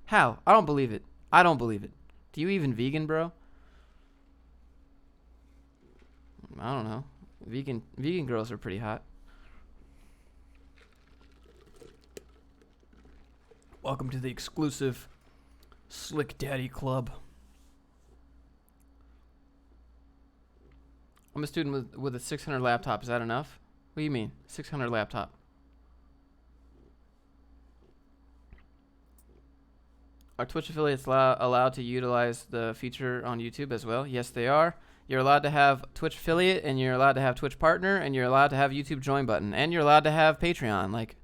How? I don't believe it. I don't believe it. Do you even vegan, bro? I don't know. Vegan girls are pretty hot. Welcome to the exclusive Slick Daddy Club. I'm a student with a 600 laptop. Is that enough? What do you mean? 600 laptop. Are Twitch affiliates allowed to utilize the feature on YouTube as well? Yes, they are. You're allowed to have Twitch affiliate, and you're allowed to have Twitch partner, and you're allowed to have YouTube join button, and you're allowed to have Patreon. Like,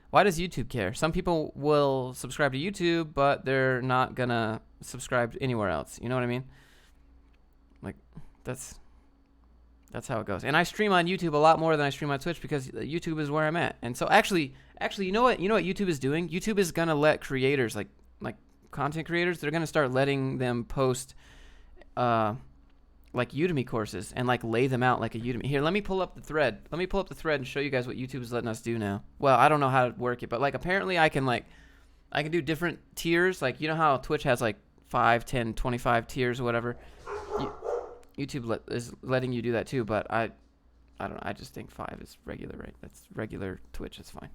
why does YouTube care? Some people will subscribe to YouTube, but they're not gonna subscribe anywhere else. You know what I mean? Like, that's how it goes. And I stream on YouTube a lot more than I stream on Twitch because YouTube is where I'm at. And so actually, you know what YouTube is doing? YouTube is gonna let creators like content creators, they're gonna start letting them post like Udemy courses and like lay them out like a Udemy. Here, let me pull up the thread. Let me pull up the thread and show you guys what YouTube is letting us do now. Well, I don't know how to work it, but like apparently I can do different tiers. Like, you know how Twitch has like 5, 10, 25 tiers or whatever. YouTube is letting you do that too, but I don't know. I just think 5 is regular, right? That's regular Twitch. It's fine.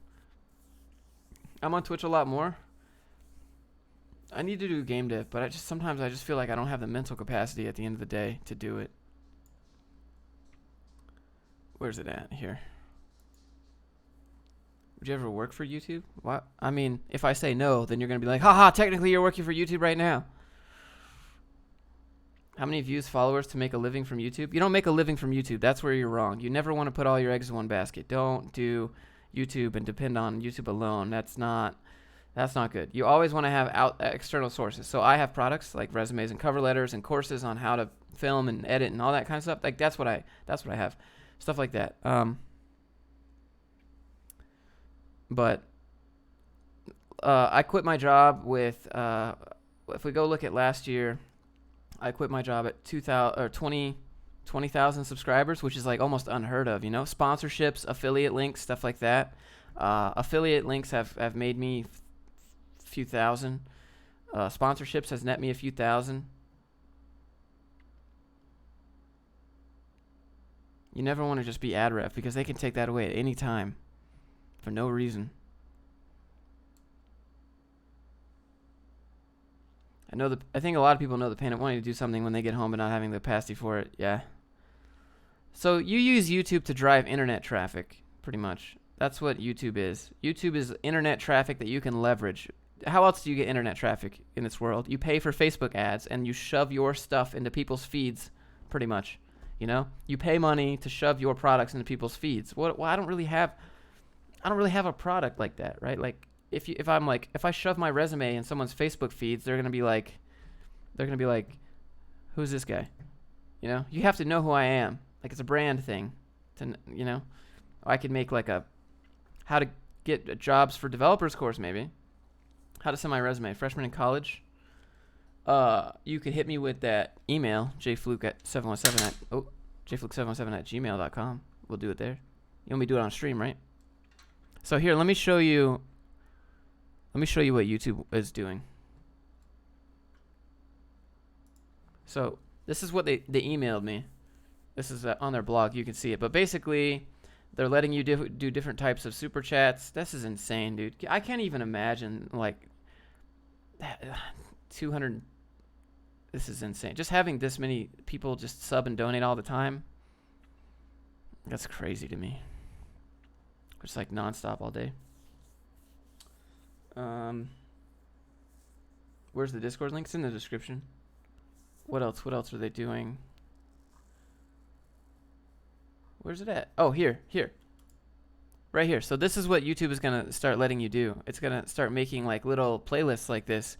I'm on Twitch a lot more. I need to do game dev, but sometimes I just feel like I don't have the mental capacity at the end of the day to do it. Where's it at? Here. Would you ever work for YouTube? What? I mean, if I say no, then you're going to be like, haha, technically you're working for YouTube right now. How many views, followers to make a living from YouTube? You don't make a living from YouTube. That's where you're wrong. You never want to put all your eggs in one basket. Don't do YouTube and depend on YouTube alone. That's not good. You always want to have external sources. So I have products like resumes and cover letters and courses on how to film and edit and all that kind of stuff. Like that's what I have. Stuff like that. But I quit my job with if we go look at last year, I quit my job at 20,000 subscribers, which is like almost unheard of, you know? Sponsorships, affiliate links, stuff like that. Affiliate links have made me few thousand. Sponsorships has net me a few thousand. You never want to just be ad rep because they can take that away at any time for no reason. I think a lot of people know the pain of wanting to do something when they get home but not having the capacity for it. Yeah. So you use YouTube to drive internet traffic, pretty much. That's what YouTube is. YouTube is internet traffic that you can leverage. How else do you get internet traffic in this world? You pay for Facebook ads and you shove your stuff into people's feeds, pretty much. You know, you pay money to shove your products into people's feeds. Well, I don't really have a product like that, right? Like if I shove my resume in someone's Facebook feeds, they're gonna be like, who's this guy? You know, you have to know who I am. Like it's a brand thing, you know. I could make like a how to get jobs for developers course maybe. How to send my resume, freshman in college. You could hit me with that email, jfluke717@gmail.com. We'll do it there. You want me to do it on stream, right? So here, let me show you what YouTube is doing. So this is what they emailed me. This is on their blog. You can see it. But basically, they're letting you do different types of super chats. This is insane, dude. I can't even imagine, like, 200. This is insane. Just having this many people just sub and donate all the time. That's crazy to me. It's like nonstop all day. Where's the Discord link? It's in the description. What else are they doing? Where's it at? Oh, here. Right here. So this is what YouTube is going to start letting you do. It's going to start making like little playlists like this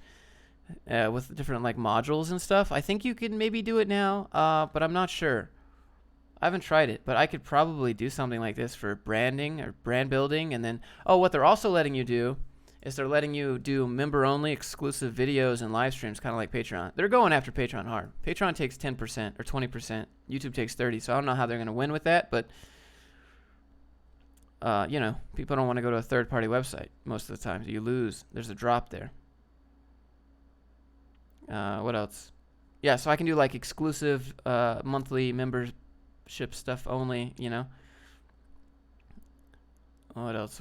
with different like modules and stuff. I think you could maybe do it now, but I'm not sure. I haven't tried it, but I could probably do something like this for branding or brand building. And then, what they're also letting you do is they're letting you do member-only exclusive videos and live streams, kind of like Patreon. They're going after Patreon hard. Patreon takes 10% or 20%. YouTube takes 30%, so I don't know how they're going to win with that, but, you know, people don't want to go to a third-party website most of the time. You lose. There's a drop there. What else? Yeah, so I can do, like, exclusive monthly membership stuff only, you know. What else?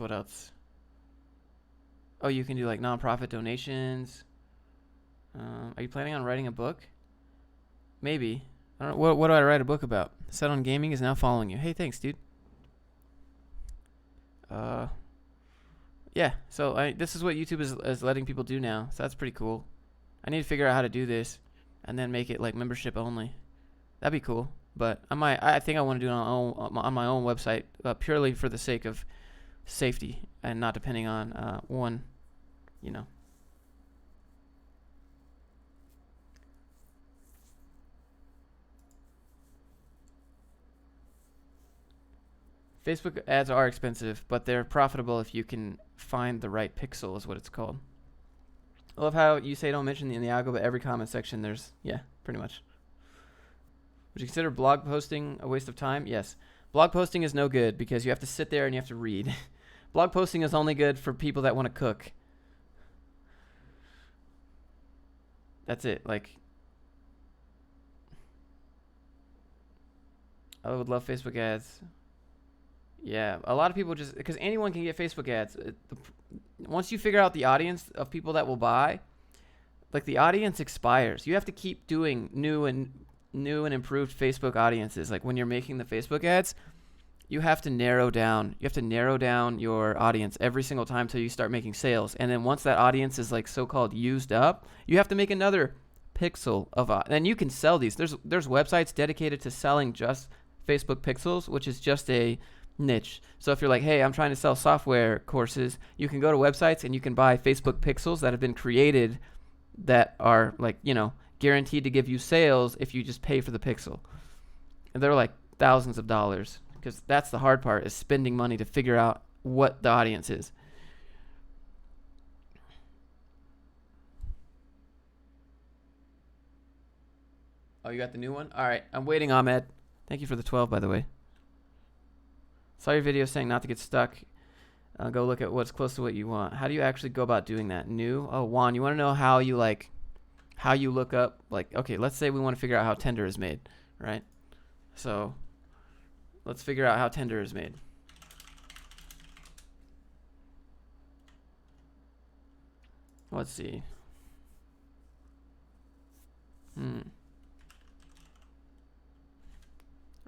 Oh, you can do like nonprofit donations. Are you planning on writing a book? Maybe. I don't know. What do I write a book about? Set on Gaming is now following you. Hey, thanks, dude. Yeah. So this is what YouTube is letting people do now. So that's pretty cool. I need to figure out how to do this, and then make it like membership only. That'd be cool. But I think I want to do it on my own website, purely for the sake of safety and not depending on one, you know. Facebook ads are expensive, but they're profitable if you can find the right pixel, is what it's called. I love how you say don't mention in the algo, but every comment section there's, yeah, pretty much. Would you consider blog posting a waste of time? Yes. Blog posting is no good because you have to sit there and you have to read. Blog posting is only good for people that want to cook. That's it. Like, I would love Facebook ads. Yeah, a lot of people just, because anyone can get Facebook ads. Once you figure out the audience of people that will buy, like the audience expires. You have to keep doing new and improved Facebook audiences. Like when you're making the Facebook ads, you have to narrow down your audience every single time till you start making sales. And then once that audience is like so-called used up, you have to make another pixel of and you can sell these. There's websites dedicated to selling just Facebook pixels, which is just a niche. So if you're like, hey, I'm trying to sell software courses, you can go to websites and you can buy Facebook pixels that have been created that are like, you know, guaranteed to give you sales if you just pay for the pixel. And they're like thousands of dollars, because that's the hard part, is spending money to figure out what the audience is. Oh, you got the new one? All right, I'm waiting, Ahmed. Thank you for the 12, by the way. Saw your video saying not to get stuck. Go look at what's close to what you want. How do you actually go about doing that? New? Oh, Juan, you want to know how you look up, like, okay, let's say we want to figure out how Tinder is made, right? So let's figure out how Tinder is made. Let's see.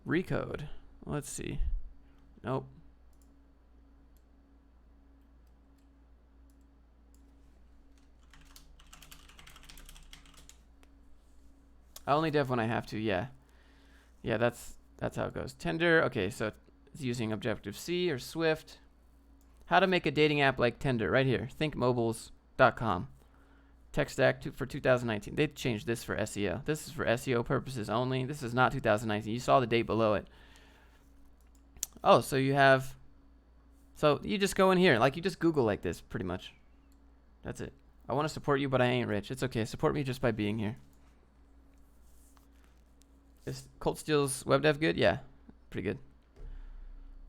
Recode. Let's see. Nope. I only dev when I have to, yeah. Yeah, that's how it goes. Tinder, okay, so it's using Objective-C or Swift. How to make a dating app like Tinder, right here. thinkmobiles.com. Tech stack for 2019. They changed this for SEO. This is for SEO purposes only. This is not 2019. You saw the date below it. Oh, so you have... So you just go in here. Like, you just Google like this, pretty much. That's it. I want to support you, but I ain't rich. It's okay. Support me just by being here. Is Colt Steele's web dev good? Yeah, pretty good.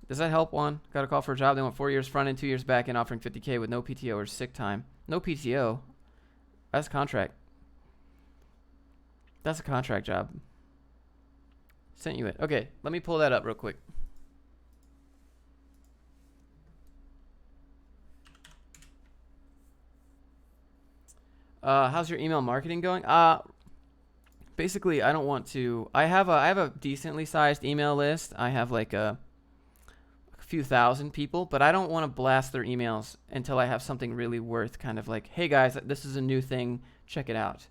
Does that help, Juan? Got a call for a job. They want 4 years front end, 2 years back end, offering $50K with no PTO or sick time. No PTO? That's a contract. That's a contract job. Sent you it. Okay, let me pull that up real quick. How's your email marketing going? Basically, I don't want to. I have a decently sized email list. I have like a few thousand people, but I don't want to blast their emails until I have something really worth kind of like, hey guys, this is a new thing, check it out.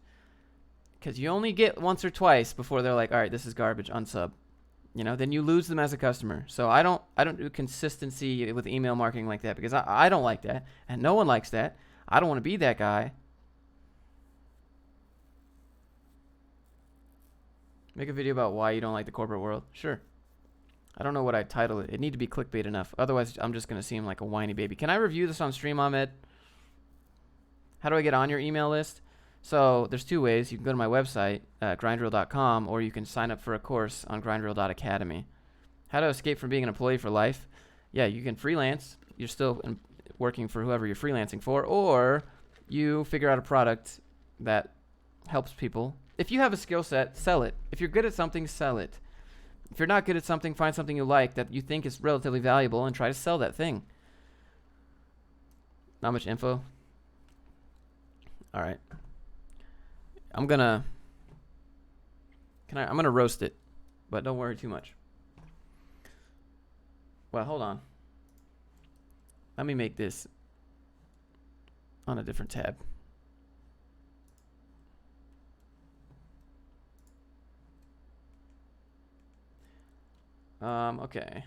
Because you only get once or twice before they're like, all right, this is garbage, unsub. You know, then you lose them as a customer. So I don't do consistency with email marketing like that, because I don't like that, and no one likes that. I don't want to be that guy. Make a video about why you don't like the corporate world. Sure. I don't know what I'd title it. It need to be clickbait enough. Otherwise, I'm just going to seem like a whiny baby. Can I review this on stream, Ahmed? How do I get on your email list? So there's two ways. You can go to my website, grindreel.com, or you can sign up for a course on grindreel.academy. How to escape from being an employee for life? Yeah, you can freelance. You're still working for whoever you're freelancing for, or you figure out a product that helps people. If you have a skill set, sell it. If you're good at something, sell it. If you're not good at something, find something you like that you think is relatively valuable and try to sell that thing. Not much info. All right. I'm gonna roast it, but don't worry too much. Well, hold on. Let me make this on a different tab. Okay.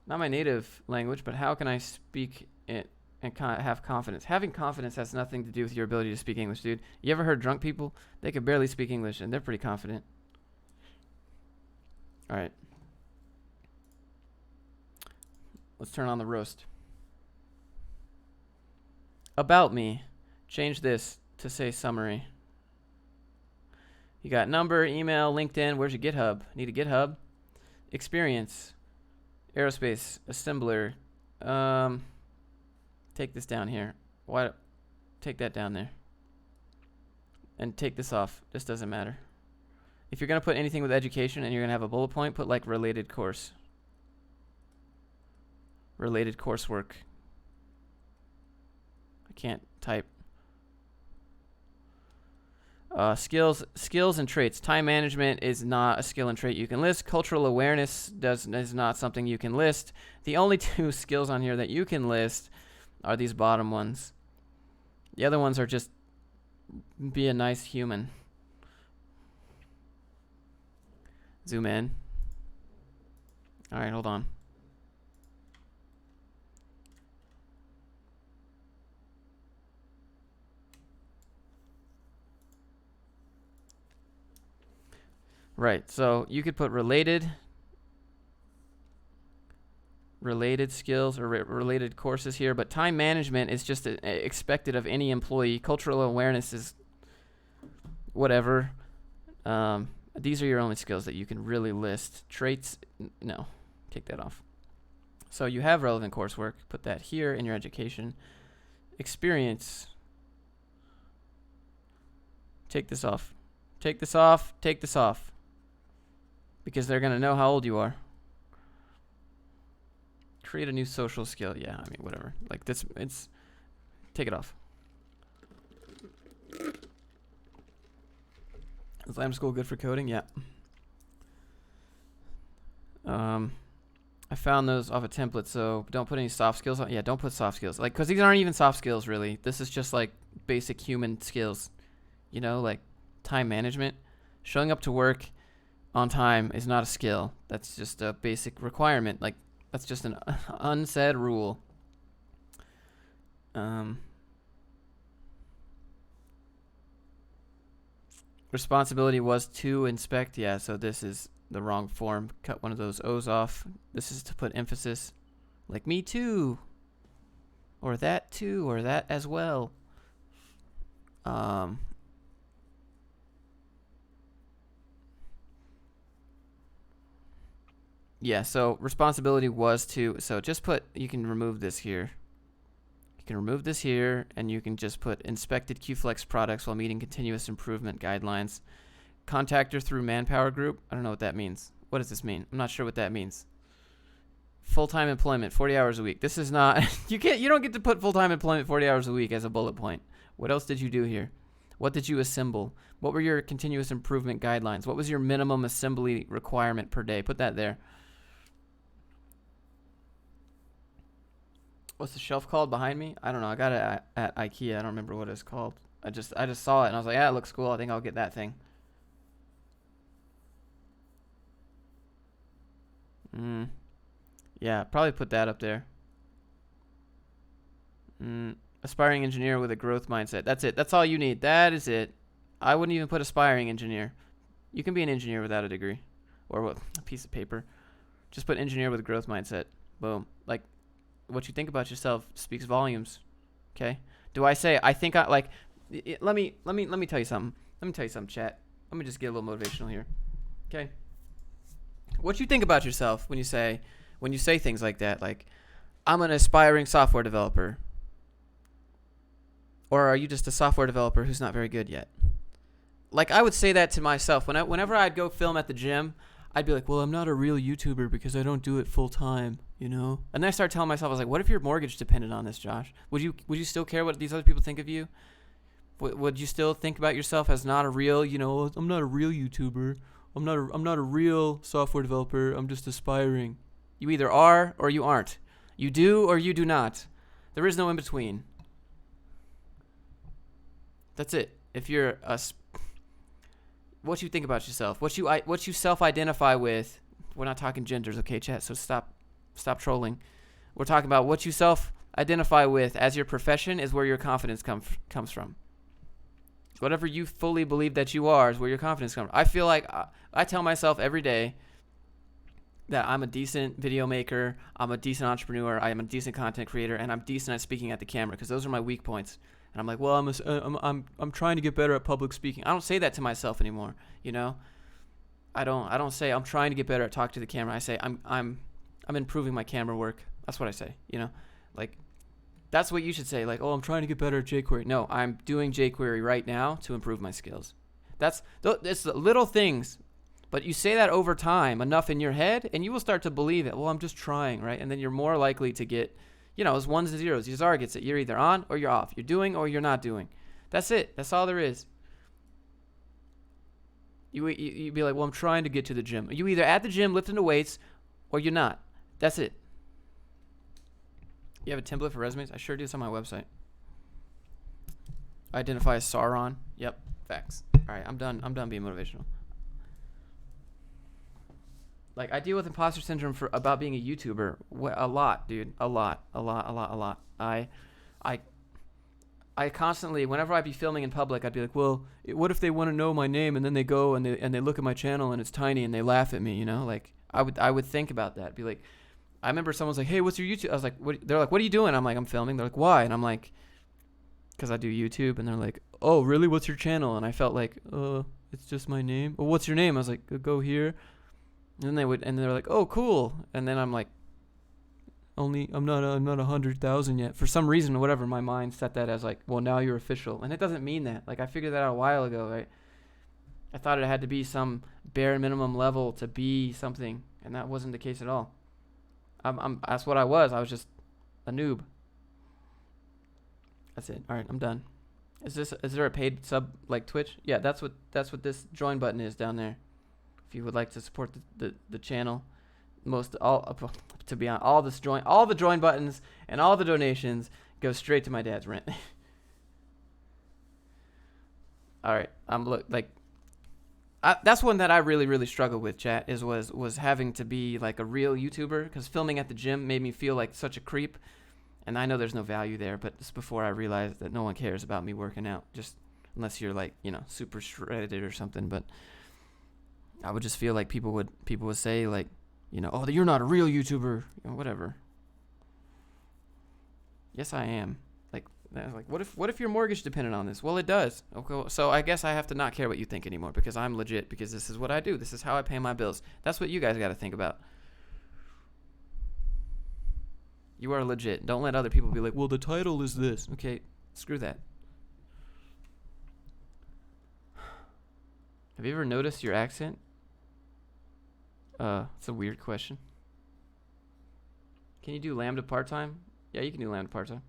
Not my native language, but how can I speak it and have confidence? Having confidence has nothing to do with your ability to speak English, dude. You ever heard drunk people? They could barely speak English, and they're pretty confident. All right. Let's turn on the roast. About me. Change this to say summary. You got number, email, LinkedIn. Where's your GitHub? Need a GitHub? Experience. Aerospace. Assembler. Take this down here. Why? Take that down there. And take this off. This doesn't matter. If you're going to put anything with education and you're going to have a bullet point, put like related course. Related coursework. I can't type. Skills and traits. Time management is not a skill and trait you can list. Cultural awareness is not something you can list. The only two skills on here that you can list are these bottom ones. The other ones are just be a nice human. Zoom in. All right, hold on. Right, so you could put related skills or related courses here, but time management is just expected of any employee. Cultural awareness is whatever. These are your only skills that you can really list. Traits, no, take that off. So you have relevant coursework. Put that here in your education. Experience. Take this off. Take this off. Take this off. Because they're going to know how old you are. Create a new social skill. Yeah, I mean, whatever. Like this, it's, take it off. Is Lamb School good for coding? Yeah. I found those off a template, so don't put any soft skills on. Yeah, don't put soft skills. Like, because these aren't even soft skills, really. This is just like basic human skills. You know, like time management. Showing up to work on time is not a skill. That's just a basic requirement. Like, that's just an unsaid rule. Responsibility was to inspect. Yeah, so this is the wrong form. Cut one of those O's off. This is to put emphasis. Like me too. Or that too. Or that as well. Yeah, so responsibility was to, so just put, you can remove this here. You can remove this here, and you can just put inspected QFlex products while meeting continuous improvement guidelines. Contactor through manpower group. I don't know what that means. What does this mean? I'm not sure what that means. Full-time employment, 40 hours a week. This is not, you don't get to put full-time employment 40 hours a week as a bullet point. What else did you do here? What did you assemble? What were your continuous improvement guidelines? What was your minimum assembly requirement per day? Put that there. What's the shelf called behind me? I don't know. I got it at IKEA. I don't remember what it's called. I just saw it and I was like, yeah, it looks cool. I think I'll get that thing. Yeah, probably put that up there. Aspiring engineer with a growth mindset. That's it. That's all you need. That is it. I wouldn't even put aspiring engineer. You can be an engineer without a degree or a piece of paper. Just put engineer with a growth mindset. Boom. Like, what you think about yourself speaks volumes. Okay? Do I say I think I like let me tell you something. Let me tell you something, chat. Let me just get a little motivational here. Okay? What you think about yourself when you say things like that, like I'm an aspiring software developer. Or are you just a software developer who's not very good yet? Like, I would say that to myself whenever I'd go film at the gym. I'd be like, well, I'm not a real YouTuber because I don't do it full time, you know? And then I started telling myself, I was like, what if your mortgage depended on this, Josh? Would you still care what these other people think of you? Would you still think about yourself as not a real, you know, I'm not a real YouTuber. I'm not a real software developer. I'm just aspiring. You either are or you aren't. You do or you do not. There is no in between. That's it. If you're what you think about yourself, what you self-identify with, We're not talking genders, okay, chat? So stop trolling. We're talking about what you self-identify with as your profession is where your confidence comes from. Whatever you fully believe that you are is where your confidence comes from. I feel like I tell myself every day that I'm a decent video maker, I'm a decent entrepreneur, I am a decent content creator, and I'm decent at speaking at the camera because those are my weak points. And I'm like, well, I'm trying to get better at public speaking. I don't say that to myself anymore, you know? I don't say I'm trying to get better at talking to the camera. I say I'm improving my camera work. That's what I say, you know? Like, that's what you should say. Like, oh, I'm trying to get better at jQuery. No, I'm doing jQuery right now to improve my skills. It's the little things, but you say that over time enough in your head, and you will start to believe it. Well, I'm just trying, right? And then you're more likely to get, you know, it's ones and zeros. These are gets it. You're either on or you're off. You're doing or you're not doing. That's it. That's all there is. You'd be like, well, I'm trying to get to the gym. You either at the gym lifting the weights or you're not. That's it. You have a template for resumes? I sure do. It's on my website. Identify as Sauron. Yep. Facts. All right. I'm done being motivational. Like, I deal with imposter syndrome about being a YouTuber a lot, dude. A lot. I constantly, whenever I'd be filming in public, I'd be like, well, what if they want to know my name and then they go and they look at my channel and it's tiny and they laugh at me, you know? Like, I would think about that. Be like, I remember someone's like, hey, what's your YouTube? I was like, they're like, what are you doing? I'm like, I'm filming. They're like, why? And I'm like, because I do YouTube. And they're like, oh, really? What's your channel? And I felt like, it's just my name. Well, what's your name? I was like, go here. And then they're like, oh, cool. And then I'm like, I'm not 100,000 yet. For some reason, whatever, my mind set that as like, well, now you're official. And it doesn't mean that. Like, I figured that out a while ago, right? I thought it had to be some bare minimum level to be something. And that wasn't the case at all. That's what I was. I was just a noob. That's it. All right, I'm done. Is there a paid sub like Twitch? Yeah, that's what this join button is down there. If you would like to support the channel, to be honest, all the join buttons and all the donations go straight to my dad's rent. All right, that's one that I really, really struggled with, chat, was having to be like a real YouTuber, because filming at the gym made me feel like such a creep. And I know there's no value there, but it's before I realized that no one cares about me working out, just unless you're like, you know, super shredded or something. But I would just feel like people would say like, you know, oh, you're not a real YouTuber, you know, whatever. Yes, I am. Like, what if your mortgage depended on this? Well, it does. Okay, so I guess I have to not care what you think anymore, because I'm legit, because this is what I do. This is how I pay my bills. That's what you guys got to think about. You are legit. Don't let other people be like, well, the title is this. Okay, screw that. Have you ever noticed your accent? It's a weird question. Can you do Lambda part-time? Yeah, you can do Lambda part-time.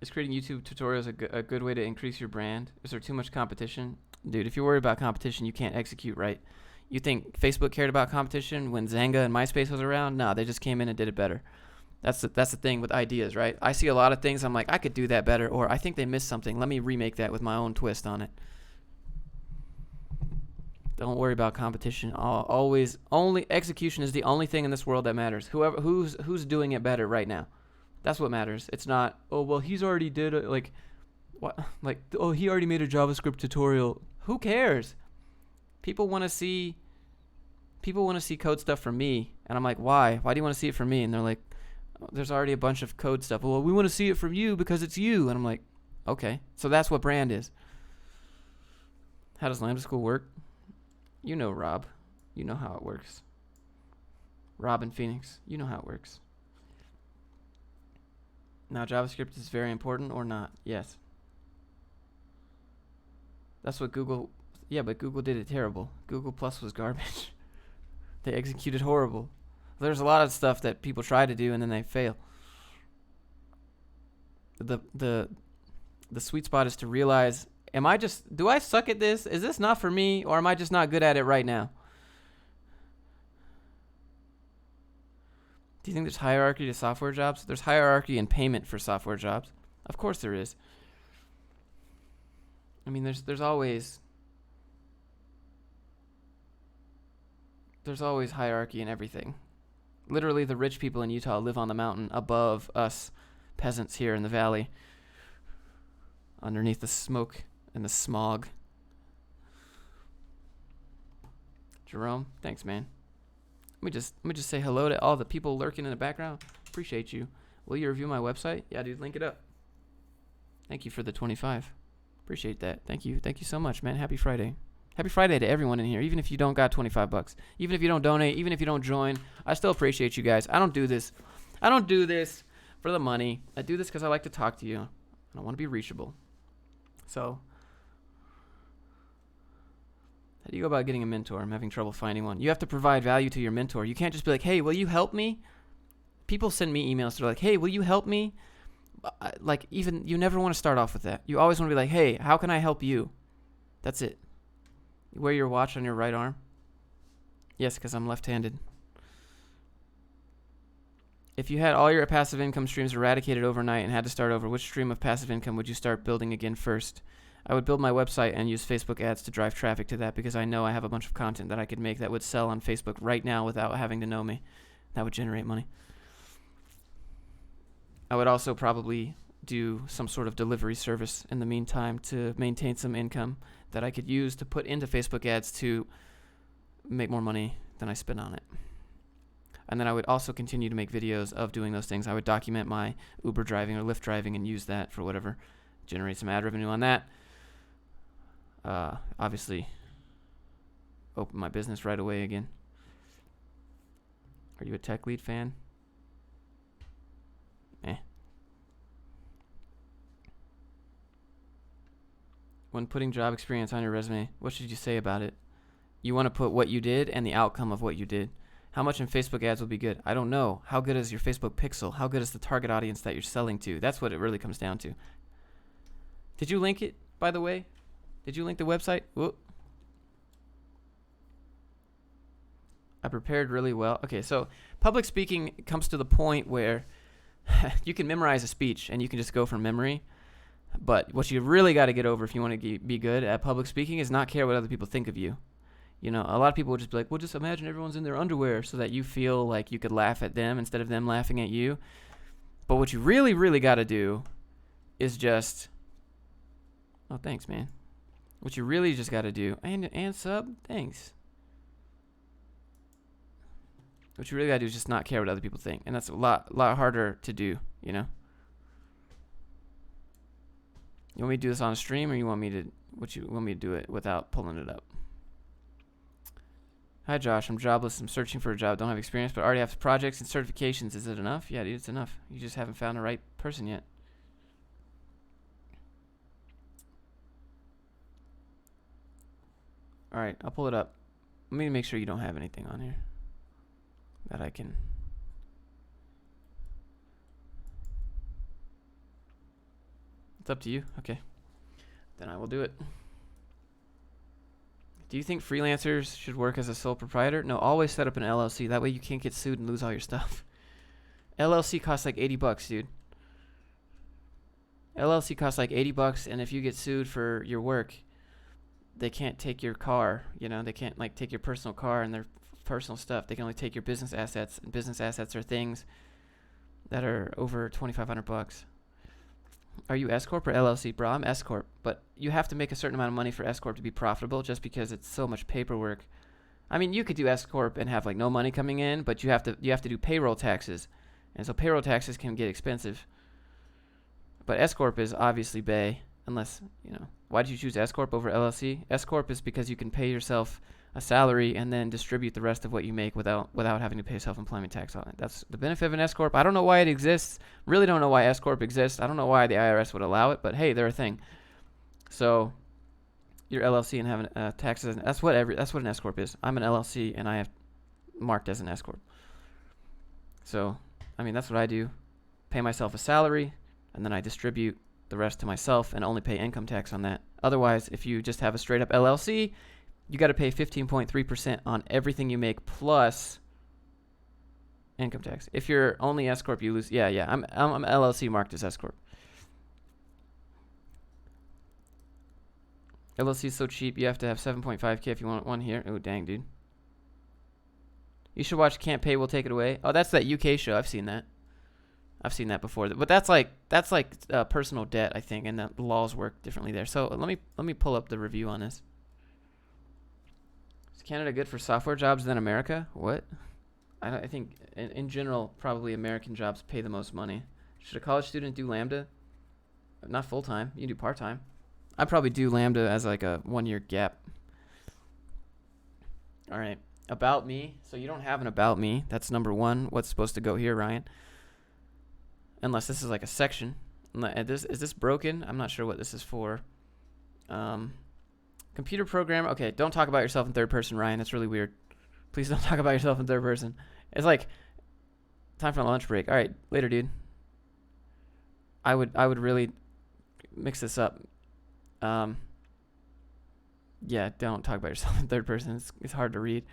Is creating YouTube tutorials a good way to increase your brand? Is there too much competition? Dude, if you're worried about competition, you can't execute right. You think Facebook cared about competition when Zanga and MySpace was around? No, they just came in and did it better. That's the thing with ideas, right? I see a lot of things, I'm like, I could do that better, or I think they missed something. Let me remake that with my own twist on it. Don't worry about competition. Only execution is the only thing in this world that matters. Who's doing it better right now? That's what matters. It's not, oh, well, he's already did it. Like, what? Like, oh, he already made a JavaScript tutorial. Who cares? People want to see code stuff from me. And I'm like, why? Why do you want to see it from me? And they're like, oh, there's already a bunch of code stuff. Well, we want to see it from you because it's you. And I'm like, okay. So that's what brand is. How does Lambda School work? You know Rob. You know how it works. Rob and Phoenix. You know how it works. Now, JavaScript is very important or not? Yes. That's what Google... Yeah, but Google did it terrible. Google Plus was garbage. They executed horrible. There's a lot of stuff that people try to do and then they fail. The sweet spot is to realize, do I suck at this? Is this not for me? Or am I just not good at it right now? Do you think there's hierarchy to software jobs? There's hierarchy in payment for software jobs. Of course there is. I mean, there's always... there's always hierarchy in everything. Literally, the rich people in Utah live on the mountain above us peasants here in the valley, underneath the smoke and the smog. Jerome, thanks, man. Let me just say hello to all the people lurking in the background. Appreciate you. Will you review my website? Yeah, dude, link it up. Thank you for the 25. Appreciate that. Thank you so much, man. Happy Friday. Happy Friday to everyone in here, even if you don't got 25 bucks. Even if you don't donate, even if you don't join, I still appreciate you guys. I don't do this for the money. I do this because I like to talk to you. I want to be reachable. So, how do you go about getting a mentor? I'm having trouble finding one. You have to provide value to your mentor. You can't just be like, hey, will you help me? People send me emails that are like, hey, will you help me? Like, even, you never want to start off with that. You always want to be like, hey, how can I help you? That's it. You wear your watch on your right arm? Yes, because I'm left-handed. If you had all your passive income streams eradicated overnight and had to start over, which stream of passive income would you start building again first? I would build my website and use Facebook ads to drive traffic to that, because I know I have a bunch of content that I could make that would sell on Facebook right now without having to know me. That would generate money. I would also probably do some sort of delivery service in the meantime to maintain some income that I could use to put into Facebook ads to make more money than I spend on it. And then I would also continue to make videos of doing those things. I would document my Uber driving or Lyft driving and use that for whatever, generate some ad revenue on that. Obviously, open my business right away again. Are you a tech lead fan? When putting job experience on your resume, what should you say about it? You want to put what you did and the outcome of what you did. How much in Facebook ads will be good? I don't know. How good is your Facebook pixel? How good is the target audience that you're selling to? That's what it really comes down to. Did you link it, by the way? Did you link the website? Whoop. I prepared really well. Okay, so public speaking comes to the point where you can memorize a speech and you can just go from memory. But what you really got to get over if you want to be good at public speaking is not care what other people think of you. You know, a lot of people would just be like, well, just imagine everyone's in their underwear so that you feel like you could laugh at them instead of them laughing at you. But what you really, really got to do is just, oh, thanks, man. What you really just got to do, and sub, thanks. What you really got to do is just not care what other people think. And that's a lot harder to do, you know? You want me to do this on a stream, or you want me to do it without pulling it up? Hi, Josh. I'm jobless. I'm searching for a job. Don't have experience, but already have projects and certifications. Is it enough? Yeah, dude, it's enough. You just haven't found the right person yet. All right, I'll pull it up. Let me make sure you don't have anything on here that I can. It's up to you. Okay. Then I will do it. Do you think freelancers should work as a sole proprietor? No, always set up an LLC. That way you can't get sued and lose all your stuff. LLC costs like $80, dude. LLC costs like $80, and if you get sued for your work, they can't take your car. You know, they can't like take your personal car and their personal stuff. They can only take your business assets, and business assets are things that are over $2,500. Are you S Corp or LLC? Bro, I'm S Corp, but you have to make a certain amount of money for S Corp to be profitable, just because it's so much paperwork. I mean, you could do S Corp and have like no money coming in, but you have to do payroll taxes, and so payroll taxes can get expensive. But S Corp is obviously Bay, unless, you know. Why did you choose S Corp over LLC? S Corp is because you can pay yourself a salary and then distribute the rest of what you make without having to pay self-employment tax on it. That's the benefit of an S Corp. I don't know why it exists. Really don't know why S Corp exists. I don't know why the IRS would allow it, but hey, they're a thing. So your LLC and having taxes, that's what an S Corp is. I'm an LLC and I have marked as an S Corp. So, I mean, that's what I do. Pay myself a salary and then I distribute the rest to myself and only pay income tax on that. Otherwise, if you just have a straight up LLC, you got to pay 15.3% on everything you make plus income tax. If you're only S Corp, you lose. Yeah. I'm LLC marked as S Corp. LLC is so cheap, you have to have 7.5K if you want one here. Oh, dang, dude. You should watch Can't Pay, We'll Take It Away. Oh, that's that UK show. I've seen that. I've seen that before. But that's like personal debt, I think, and the laws work differently there. So let me pull up the review on this. Is Canada good for software jobs than America? What? I think in general, probably American jobs pay the most money. Should a college student do Lambda? Not full time. You can do part time. I'd probably do Lambda as like a 1 year gap. All right. About me. So you don't have an about me. That's number one. What's supposed to go here, Ryan? Unless this is like a section. Is this broken? I'm not sure what this is for. Computer programmer. Okay, don't talk about yourself in third person, Ryan. That's really weird. Please don't talk about yourself in third person. It's like time for a lunch break. All right, later, dude. I would really mix this up. Yeah, don't talk about yourself in third person. It's hard to read.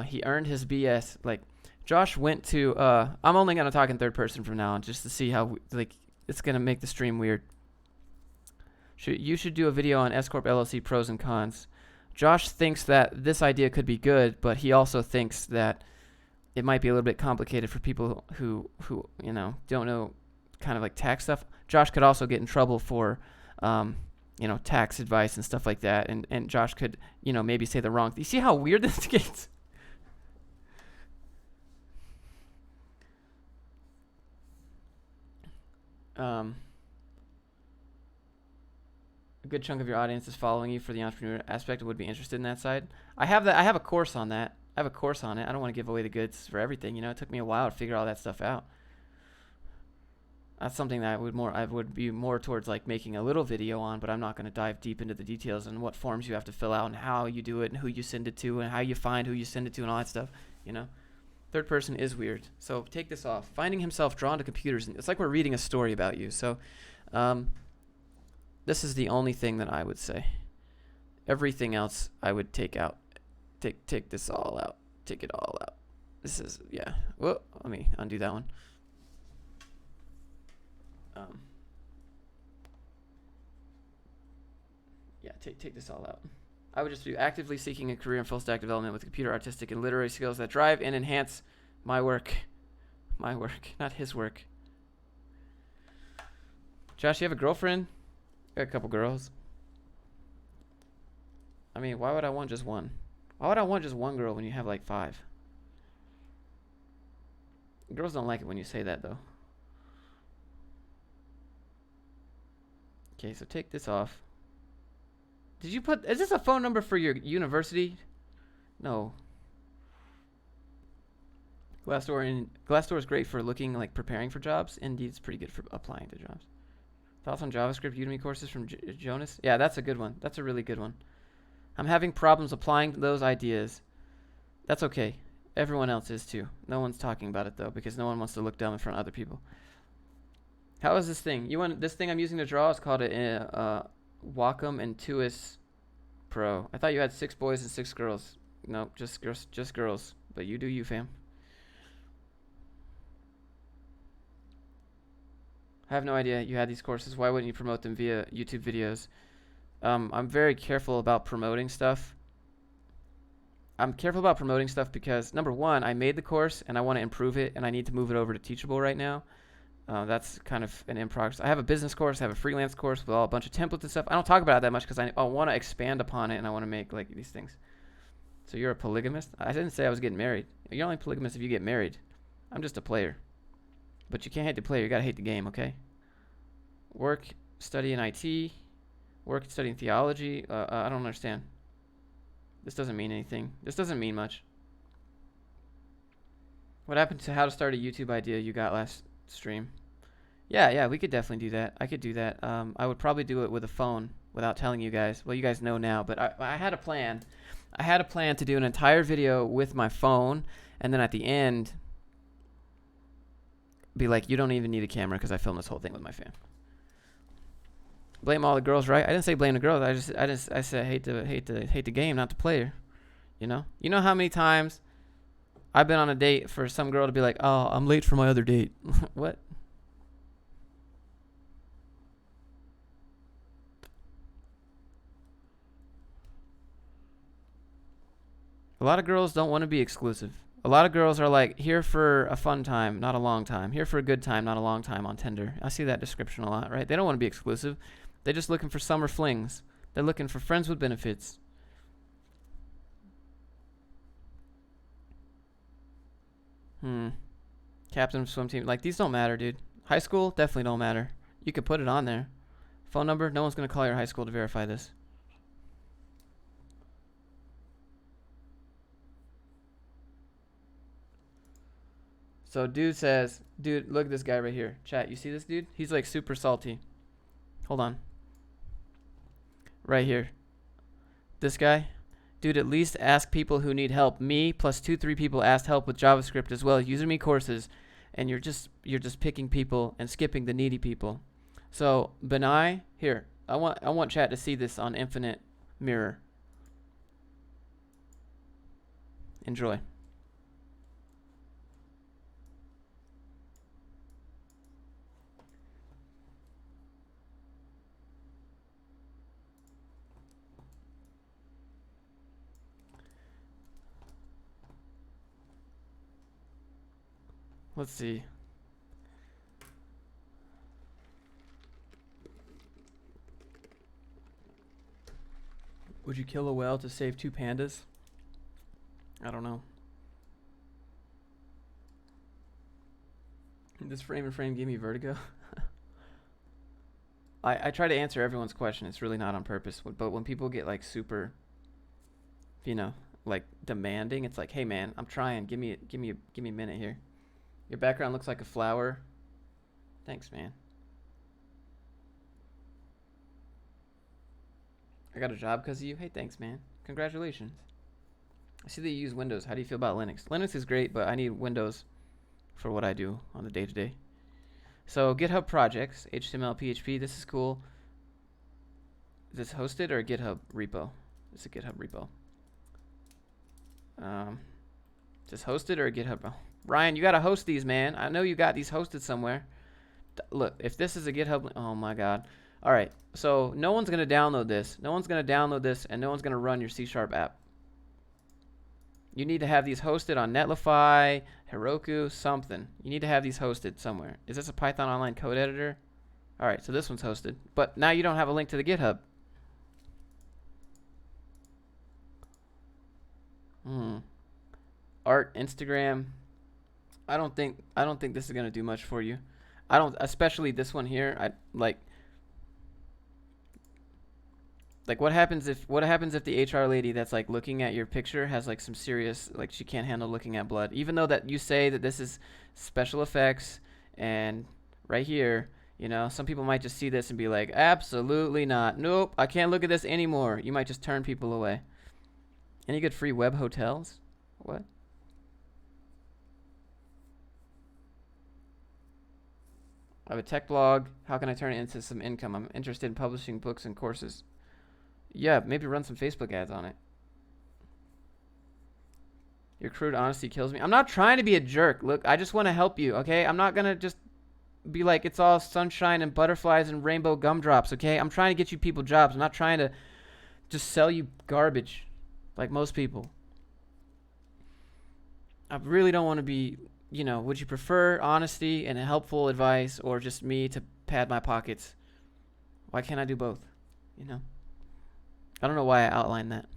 He earned his BS. Like, Josh went to, I'm only going to talk in third person from now on just to see how, like, it's going to make the stream weird. You should do a video on S Corp LLC pros and cons. Josh thinks that this idea could be good, but he also thinks that it might be a little bit complicated for people who you know, don't know kind of like tax stuff. Josh could also get in trouble for, you know, tax advice and stuff like that. And Josh could, you know, maybe say the wrong thing. You see how weird this gets? A good chunk of your audience is following you for the entrepreneur aspect and would be interested in that side. I have a course on that. I have a course on it. I don't want to give away the goods for everything. You know, it took me a while to figure all that stuff out. That's something that I would be more towards like making a little video on, but I'm not going to dive deep into the details and what forms you have to fill out and how you do it and who you send it to and how you find who you send it to and all that stuff, you know. Third person is weird. So take this off. Finding himself drawn to computers. It's like we're reading a story about you. So this is the only thing that I would say. Everything else I would take out. Take this all out. Take it all out. This is, yeah. Well, let me undo that one. Yeah, take this all out. I would just be actively seeking a career in full stack development with computer, artistic, and literary skills that drive and enhance my work. My work, not his work. Josh, you have a girlfriend? I got a couple girls. I mean, why would I want just one? Why would I want just one girl when you have like 5? Girls don't like it when you say that, though. Okay, so take this off. Did you put... Is this a phone number for your university? No. Glassdoor is great for looking, like, preparing for jobs. Indeed's pretty good for applying to jobs. Thoughts on JavaScript Udemy courses from Jonas? Yeah, that's a good one. That's a really good one. I'm having problems applying those ideas. That's okay. Everyone else is too. No one's talking about it, though, because no one wants to look dumb in front of other people. How is this thing? This thing I'm using to draw is called a Wacom Intuos Pro. I thought you had 6 boys and 6 girls. No, just girls. But you do you, fam. I have no idea you had these courses. Why wouldn't you promote them via YouTube videos? I'm very careful about promoting stuff. I'm careful about promoting stuff because, number one, I made the course and I want to improve it and I need to move it over to Teachable right now. That's kind of an in progress. I have a business course. I have a freelance course with a bunch of templates and stuff. I don't talk about it that much because I want to expand upon it and I want to make like these things. So you're a polygamist? I didn't say I was getting married. You're only polygamist if you get married. I'm just a player. But you can't hate the player. You got to hate the game, okay? Work, study in IT. Work, studying theology. I don't understand. This doesn't mean anything. This doesn't mean much. What happened to how to start a YouTube idea you got last stream? Yeah, we could definitely do that. I could do that. I would probably do it with a phone without telling you guys. Well, you guys know now, but I had a plan. I had a plan to do an entire video with my phone, and then at the end, be like, you don't even need a camera because I filmed this whole thing with my phone. Blame all the girls, right? I didn't say blame the girls. I said hate the game, not the player. You know how many times I've been on a date for some girl to be like, oh, I'm late for my other date. What? A lot of girls don't want to be exclusive. A lot of girls are like, here for a fun time, not a long time. Here for a good time, not a long time on Tinder. I see that description a lot, right? They don't want to be exclusive. They're just looking for summer flings. They're looking for friends with benefits. Captain of swim team. Like, these don't matter, dude. High school definitely don't matter. You could put it on there. Phone number, no one's going to call your high school to verify this. So dude says, dude, look at this guy right here. Chat, you see this dude? He's like super salty. Hold on. Right here. This guy. Dude, at least ask people who need help. Me plus 2-3 people asked help with JavaScript as well as Udemy courses, and you're just picking people and skipping the needy people. So Benai, here. I want chat to see this on infinite mirror. Enjoy. Let's see. Would you kill a whale to save 2 pandas? I don't know. This frame and frame gave me vertigo. I try to answer everyone's question. It's really not on purpose. But when people get like super, you know, like demanding, it's like, hey man, I'm trying. Give me a minute here. Your background looks like a flower. Thanks, man. I got a job because of you. Hey, thanks, man. Congratulations. I see that you use Windows. How do you feel about Linux? Linux is great, but I need Windows for what I do on the day-to-day. So GitHub projects, HTML, PHP. This is cool. Is this hosted or a GitHub repo? It's a GitHub repo. Is this hosted or a GitHub? Oh. Ryan, you got to host these, man. I know you got these hosted somewhere. Look, if this is a GitHub... Oh, my God. All right. So no one's going to download this. No one's going to download this, and no one's going to run your C# app. You need to have these hosted on Netlify, Heroku, something. You need to have these hosted somewhere. Is this a Python online code editor? All right, so this one's hosted. But now you don't have a link to the GitHub. Art, Instagram... I don't think this is gonna do much for you. Especially this one here. I like what happens if the HR lady that's like looking at your picture has like some serious, like she can't handle looking at blood, even though that you say that this is special effects, and right here, you know, some people might just see this and be like, absolutely not. Nope, I can't look at this anymore. You might just turn people away. Any good free web hotels? What? I have a tech blog. How can I turn it into some income? I'm interested in publishing books and courses. Yeah, maybe run some Facebook ads on it. Your crude honesty kills me. I'm not trying to be a jerk. Look, I just want to help you, okay? I'm not going to just be like, it's all sunshine and butterflies and rainbow gumdrops, okay? I'm trying to get you people jobs. I'm not trying to just sell you garbage like most people. I really don't want to be... You know, would you prefer honesty and helpful advice or just me to pad my pockets? Why can't I do both? You know? I don't know why I outlined that.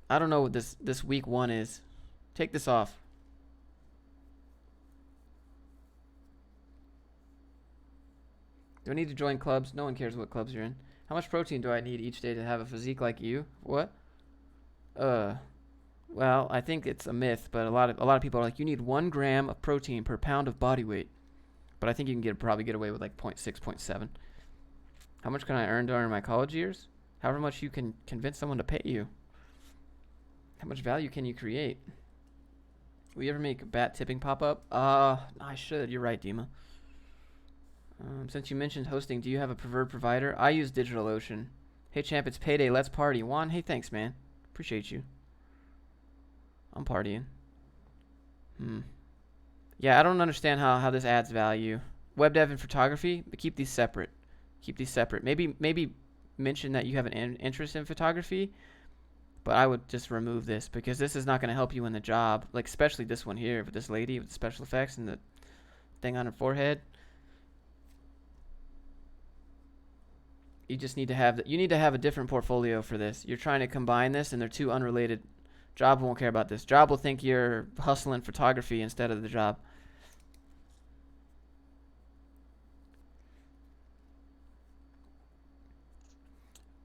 I don't know what this week 1 is. Take this off. Do I need to join clubs? No one cares what clubs you're in. How much protein do I need each day to have a physique like you? What? Well, I think it's a myth, but a lot of people are like, you need 1 gram of protein per pound of body weight. But I think you can probably get away with like 0.6, 0.7. How much can I earn during my college years? However much you can convince someone to pay you. How much value can you create? Will you ever make a bat tipping pop up? I should. You're right, Dima. Since you mentioned hosting, do you have a preferred provider? I use DigitalOcean. Hey champ, it's payday. Let's party. Juan, hey, thanks, man. Appreciate you. I'm partying. Yeah, I don't understand how this adds value. Web dev and photography, but keep these separate. Keep these separate. Maybe mention that you have an interest in photography, But I would just remove this because this is not going to help you in the job. Like, especially this one here with this lady with the special effects and the thing on her forehead. You just need to have you need to have a different portfolio for this. You're trying to combine this and they're two unrelated. Job won't care about this. Job will think you're hustling photography instead of the job.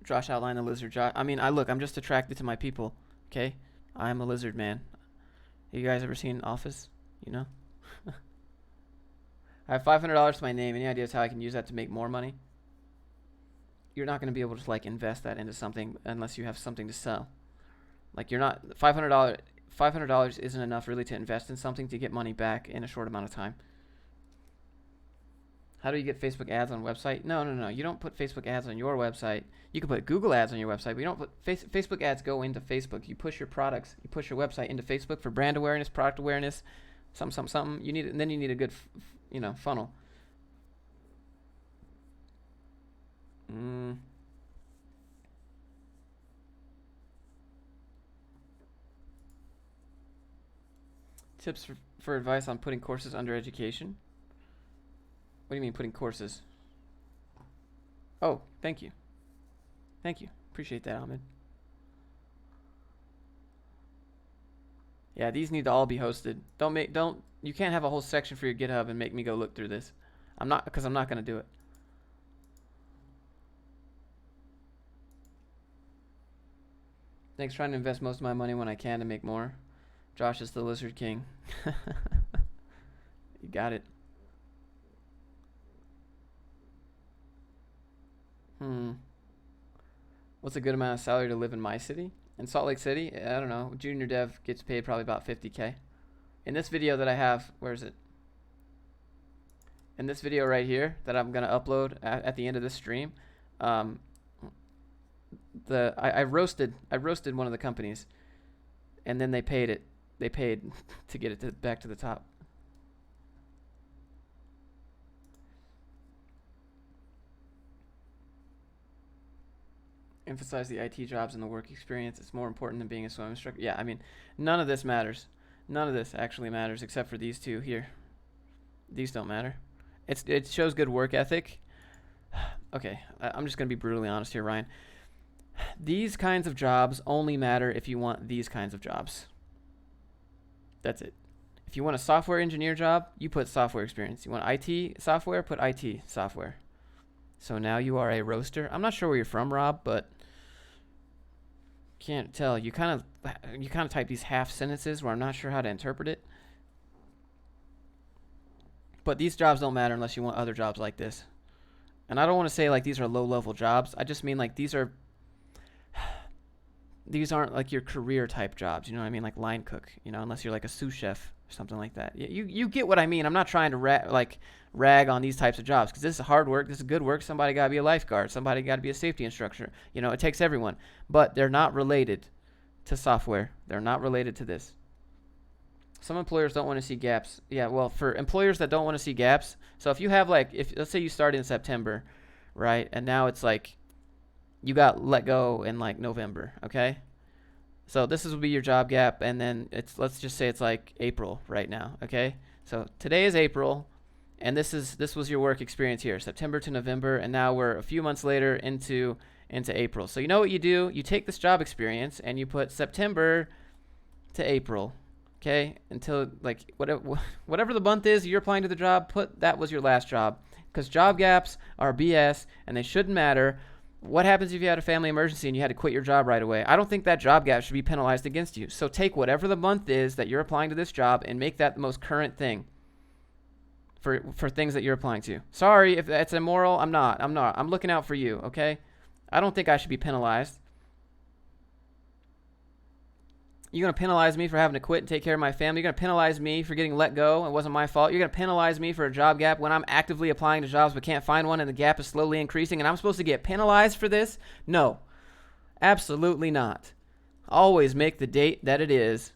Josh outlined the lizard. Josh, I mean, I'm just attracted to my people. Okay, I'm a lizard man. You guys ever seen Office? You know. I have $500 to my name. Any ideas how I can use that to make more money? You're not going to be able to like invest that into something unless you have something to sell. Like you're not $500. $500 isn't enough really to invest in something to get money back in a short amount of time. How do you get Facebook ads on website? No. You don't put Facebook ads on your website. You can put Google ads on your website, but you don't put Facebook ads go into Facebook. You push your products, you push your website into Facebook for brand awareness, product awareness, something. You need, and then you need a good, funnel. Tips for advice on putting courses under education. What do you mean putting courses? Oh, thank you. Appreciate that, Ahmed. Yeah, these need to all be hosted. You can't have a whole section for your GitHub and make me go look through this. Because I'm not going to do it. Thanks, trying to invest most of my money when I can to make more. Josh is the Lizard King. You got it. What's a good amount of salary to live in my city? In Salt Lake City? I don't know. Junior dev gets paid probably about $50K. In this video that I have, where is it? In this video right here that I'm going to upload at the end of this stream, I roasted one of the companies, and then they paid it. They paid to get it back to the top. Emphasize the IT jobs and the work experience. It's more important than being a swim instructor. Yeah, I mean, none of this matters. None of this actually matters except for these two here. These don't matter. It shows good work ethic. Okay, I'm just going to be brutally honest here, Ryan. These kinds of jobs only matter if you want these kinds of jobs. That's it. If you want a software engineer job, you put software experience. You want IT software, put IT software. So now you are a roaster. I'm not sure where you're from, Rob, but can't tell. You kind of type these half sentences where I'm not sure how to interpret it. But these jobs don't matter unless you want other jobs like this. And I don't want to say like these are low-level jobs. I just mean like these aren't like your career type jobs. You know what I mean? Like line cook, unless you're like a sous chef or something like that. You get what I mean. I'm not trying to rag on these types of jobs because this is hard work. This is good work. Somebody got to be a lifeguard. Somebody got to be a safety instructor. It takes everyone. But they're not related to software. They're not related to this. Some employers don't want to see gaps. Yeah, well, for employers that don't want to see gaps, so if you have let's say you started in September, right? And now it's like you got let go in like November, okay? So this will be your job gap, and then let's just say it's like April right now, okay? So today is April, and this was your work experience here, September to November, and now we're a few months later into April. So you know what you do? You take this job experience and you put September to April, okay? Until like whatever the month is you're applying to the job, put that was your last job, because job gaps are BS and they shouldn't matter. What happens if you had a family emergency and you had to quit your job right away? I don't think that job gap should be penalized against you. So take whatever the month is that you're applying to this job and make that the most current thing for things that you're applying to. Sorry if that's immoral. I'm not. I'm looking out for you, okay? I don't think I should be penalized. You're going to penalize me for having to quit and take care of my family. You're going to penalize me for getting let go. It wasn't my fault. You're going to penalize me for a job gap when I'm actively applying to jobs but can't find one and the gap is slowly increasing and I'm supposed to get penalized for this? No, absolutely not. Always make the date that it is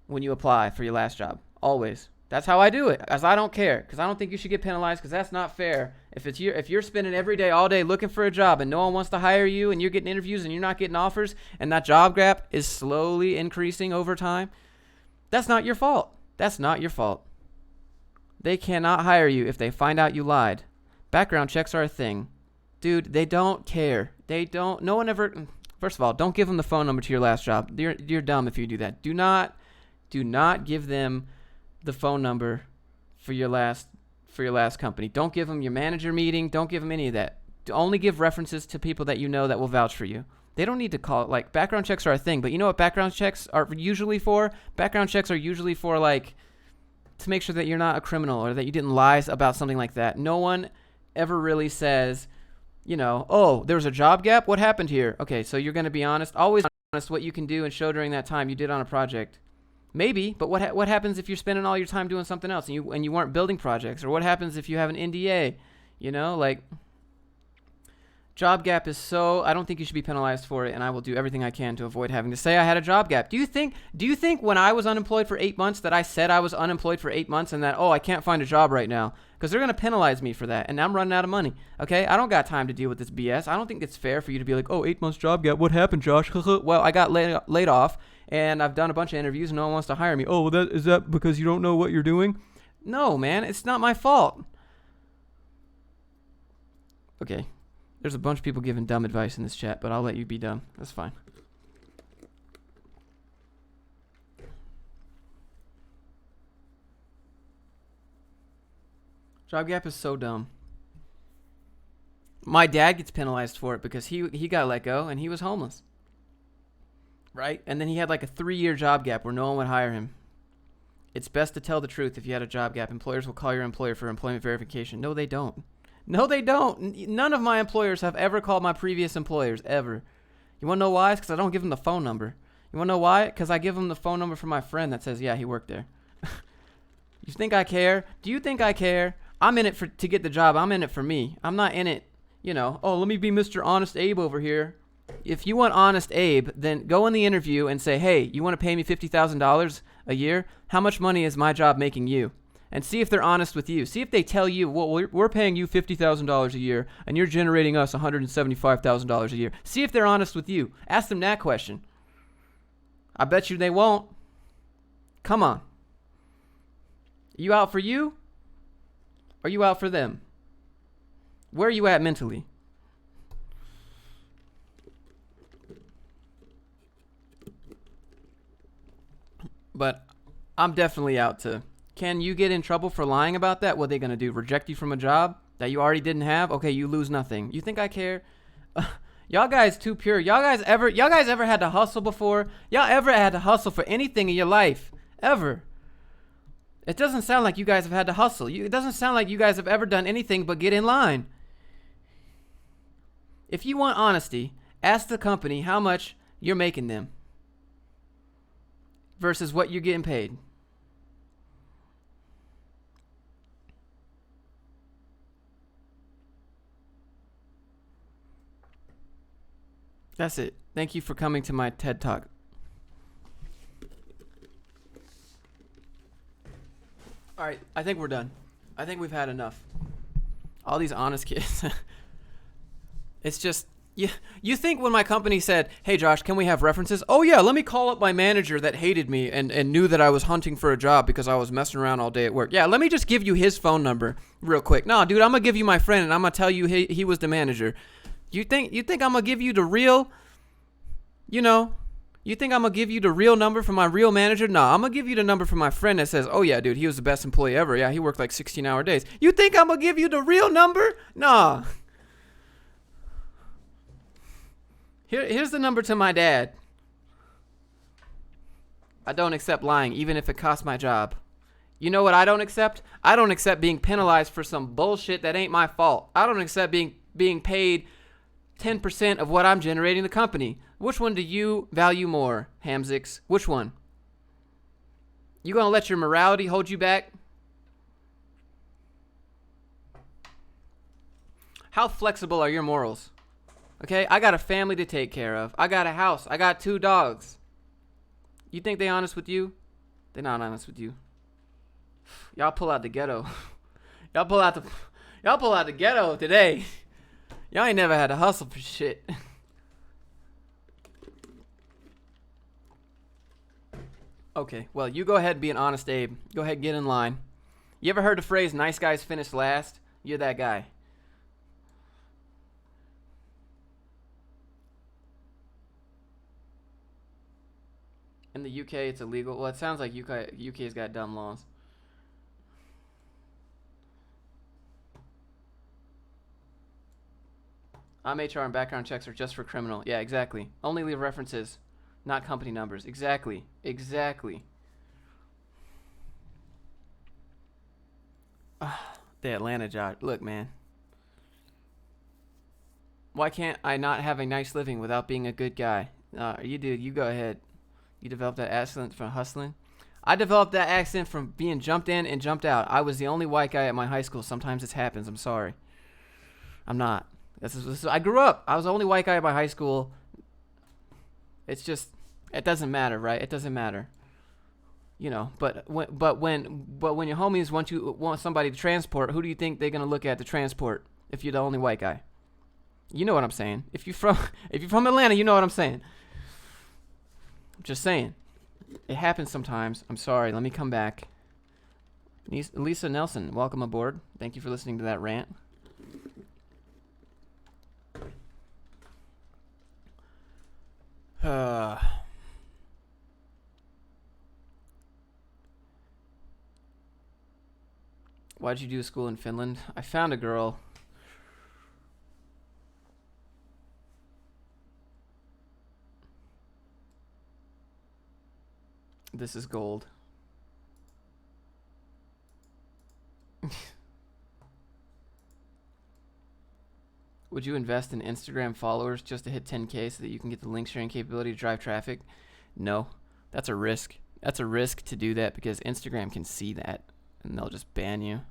when you apply for your last job. Always. That's how I do it, as I don't care, because I don't think you should get penalized, because that's not fair. If you're spending every day, all day looking for a job and no one wants to hire you and you're getting interviews and you're not getting offers and that job gap is slowly increasing over time, that's not your fault. That's not your fault. They cannot hire you if they find out you lied. Background checks are a thing. Dude, they don't care. They don't. No one ever. First of all, don't give them the phone number to your last job. You're dumb if you do that. Do not give them the phone number for your last company. Don't give them your manager meeting. Don't give them any of that. Only give references to people that you know that will vouch for you. They don't need to call it. Like, background checks are a thing, but you know what background checks are usually for? Background checks are usually for, like, to make sure that you're not a criminal or that you didn't lie about something like that. No one ever really says, you know, oh, there was a job gap? What happened here? Okay, so you're going to be honest. Always honest what you can do and show during that time you did on a project. Maybe, but what happens if you're spending all your time doing something else and you weren't building projects? Or what happens if you have an NDA? You know, like, job gap is so, I don't think you should be penalized for it, and I will do everything I can to avoid having to say I had a job gap. Do you think when I was unemployed for 8 months that I said I was unemployed for 8 months and that, oh, I can't find a job right now? Because they're going to penalize me for that, and I'm running out of money, okay? I don't got time to deal with this BS. I don't think it's fair for you to be like, oh, 8 months job gap, what happened, Josh? Well, I got laid off, and I've done a bunch of interviews, and no one wants to hire me. Oh, well, is that because you don't know what you're doing? No, man, it's not my fault. Okay. There's a bunch of people giving dumb advice in this chat, but I'll let you be dumb. That's fine. Job gap is so dumb. My dad gets penalized for it because he got let go and he was homeless. Right? And then he had like a 3-year job gap where no one would hire him. It's best to tell the truth if you had a job gap. Employers will call your employer for employment verification. No, they don't. No, they don't. None of my employers have ever called my previous employers, ever. You want to know why? It's because I don't give them the phone number. You want to know why? Because I give them the phone number for my friend that says, yeah, he worked there. You think I care? Do you think I care? I'm in it to get the job. I'm in it for me. I'm not in it, you know, oh, let me be Mr. Honest Abe over here. If you want Honest Abe, then go in the interview and say, hey, you want to pay me $50,000 a year? How much money is my job making you? And see if they're honest with you. See if they tell you, well, we're paying you $50,000 a year, and you're generating us $175,000 a year. See if they're honest with you. Ask them that question. I bet you they won't. Come on. You out for you? Or you out for them? Where are you at mentally? But I'm definitely out to... Can you get in trouble for lying about that? What are they going to do? Reject you from a job that you already didn't have? Okay, you lose nothing. You think I care? Y'all guys too pure. Y'all guys ever had to hustle before? Y'all ever had to hustle for anything in your life? Ever? It doesn't sound like you guys have had to hustle. It doesn't sound like you guys have ever done anything but get in line. If you want honesty, ask the company how much you're making them versus what you're getting paid. That's it. Thank you for coming to my TED Talk. All right, I think we're done. I think we've had enough. All these honest kids. It's just, you think when my company said, hey, Josh, can we have references? Oh, yeah, let me call up my manager that hated me and knew that I was hunting for a job because I was messing around all day at work. Yeah, let me just give you his phone number real quick. No, dude, I'm going to give you my friend, and I'm going to tell you he was the manager. You think I'm going to give you the real, you think I'm going to give you the real number from my real manager? No, I'm going to give you the number from my friend that says, oh, yeah, dude, he was the best employee ever. Yeah, he worked like 16-hour days. You think I'm going to give you the real number? Nah. Here's the number to my dad. I don't accept lying, even if it costs my job. You know what I don't accept? I don't accept being penalized for some bullshit that ain't my fault. I don't accept being paid 10% of what I'm generating the company. Which one do you value more, Hamzix? Which one? You gonna let your morality hold you back? How flexible are your morals? Okay, I got a family to take care of. I got a house. I got 2 dogs. You think they honest with you? They're not honest with you. Y'all pull out the ghetto. Y'all pull out the ghetto today. Y'all ain't never had to hustle for shit. Okay, well, you go ahead and be an honest Abe. Go ahead and get in line. You ever heard the phrase, nice guys finish last? You're that guy. In the UK, it's illegal. Well, it sounds like UK's got dumb laws. I'm HR and background checks are just for criminal. Yeah, exactly. Only leave references, not company numbers. Exactly. The Atlanta job. Look, man. Why can't I not have a nice living without being a good guy? You dude, you go ahead. You developed that accent from hustling. I developed that accent from being jumped in and jumped out. I was the only white guy at my high school. Sometimes this happens. I'm sorry. I'm not. I grew up. I was the only white guy at my high school. It's just, it doesn't matter, right? It doesn't matter. You know, but when your homies want somebody to transport, who do you think they're gonna look at to transport if you're the only white guy? You know what I'm saying. If you're from Atlanta, you know what I'm saying. I'm just saying. It happens sometimes. I'm sorry. Let me come back. Lisa Nelson, welcome aboard. Thank you for listening to that rant. Why'd you do school in Finland? I found a girl. This is gold. Would you invest in Instagram followers just to hit 10K so that you can get the link sharing capability to drive traffic? No. That's a risk. That's a risk to do that because Instagram can see that and they'll just ban you.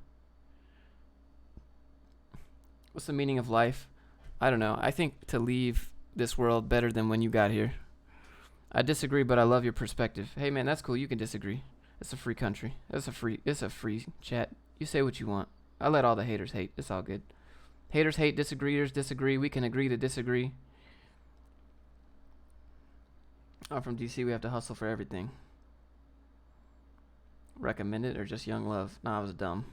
What's the meaning of life? I don't know. I think to leave this world better than when you got here. I disagree, but I love your perspective. Hey man, that's cool. You can disagree. It's a free country. It's a free chat. You say what you want. I let all the haters hate. It's all good. Haters hate, disagreeers disagree. We can agree to disagree. I'm from DC. We have to hustle for everything. Recommend it or just young love? Nah, I was dumb.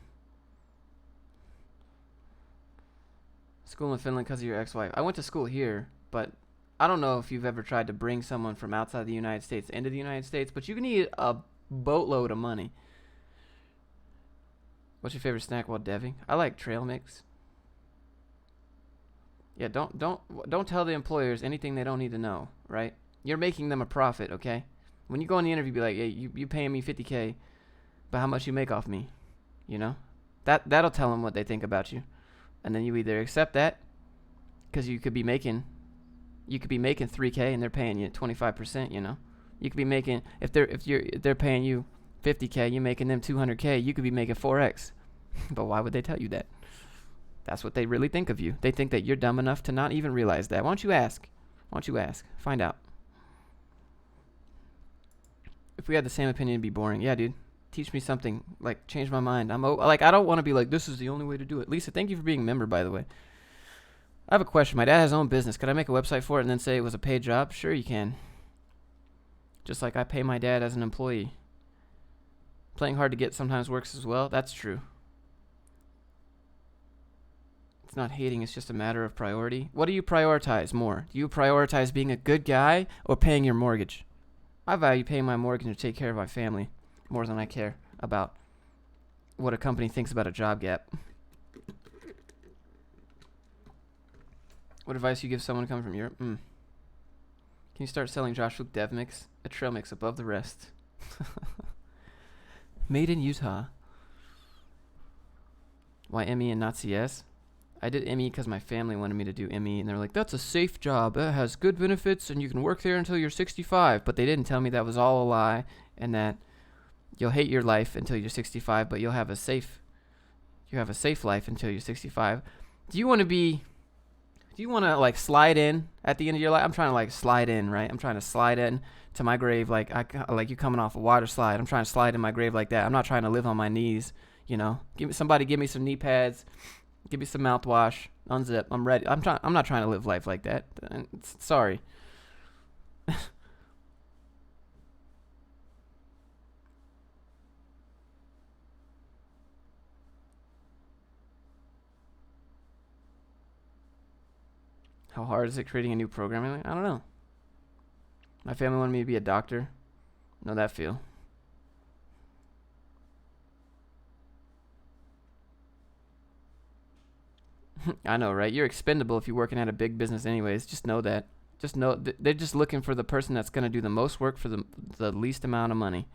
School in Finland because of your ex-wife. I went to school here, but I don't know if you've ever tried to bring someone from outside the United States into the United States, but you can eat a boatload of money. What's your favorite snack while deving? I like trail mix. Yeah, don't tell the employers anything they don't need to know, right? You're making them a profit, okay? When you go in the interview, be like, hey, you paying me $50K, but how much you make off me? You know? That'll tell them what they think about you. And then you either accept that, because you could be making $3K and they're paying you 25%, you know? You could be making, if they're paying you $50K, you're making them $200K, you could be making 4X. But why would they tell you that? That's what they really think of you. They think that you're dumb enough to not even realize that. Why don't you ask? Find out. If we had the same opinion, it'd be boring. Yeah, dude. Teach me something. Like, change my mind. I don't want to be like, this is the only way to do it. Lisa, thank you for being a member, by the way. I have a question. My dad has his own business. Could I make a website for it and then say it was a paid job? Sure, you can. Just like I pay my dad as an employee. Playing hard to get sometimes works as well. That's true. It's not hating. It's just a matter of priority. What do you prioritize more? Do you prioritize being a good guy or paying your mortgage? I value paying my mortgage to take care of my family more than I care about what a company thinks about a job gap. What advice you give someone coming from Europe? Can you start selling Josh Fluke Dev Mix? A trail mix above the rest. Made in Utah. Why ME and not CS? I did ME because my family wanted me to do ME, and they're like, that's a safe job. It has good benefits, and you can work there until you're 65. But they didn't tell me that was all a lie, and that you'll hate your life until you're 65, but you have a safe life until you're 65. Do you want to like slide in at the end of your life? I'm trying to like slide in, right? I'm trying to slide in to my grave like like you coming off a water slide. I'm trying to slide in my grave like that. I'm not trying to live on my knees. You know, give me some knee pads, give me some mouthwash, unzip. I'm ready. I'm not trying to live life like that. Sorry. How hard is it creating a new programming? I don't know. My family wanted me to be a doctor. Know that feel. I know, right? You're expendable if you're working at a big business anyways. Just know that. Just know they're just looking for the person that's going to do the most work for the least amount of money.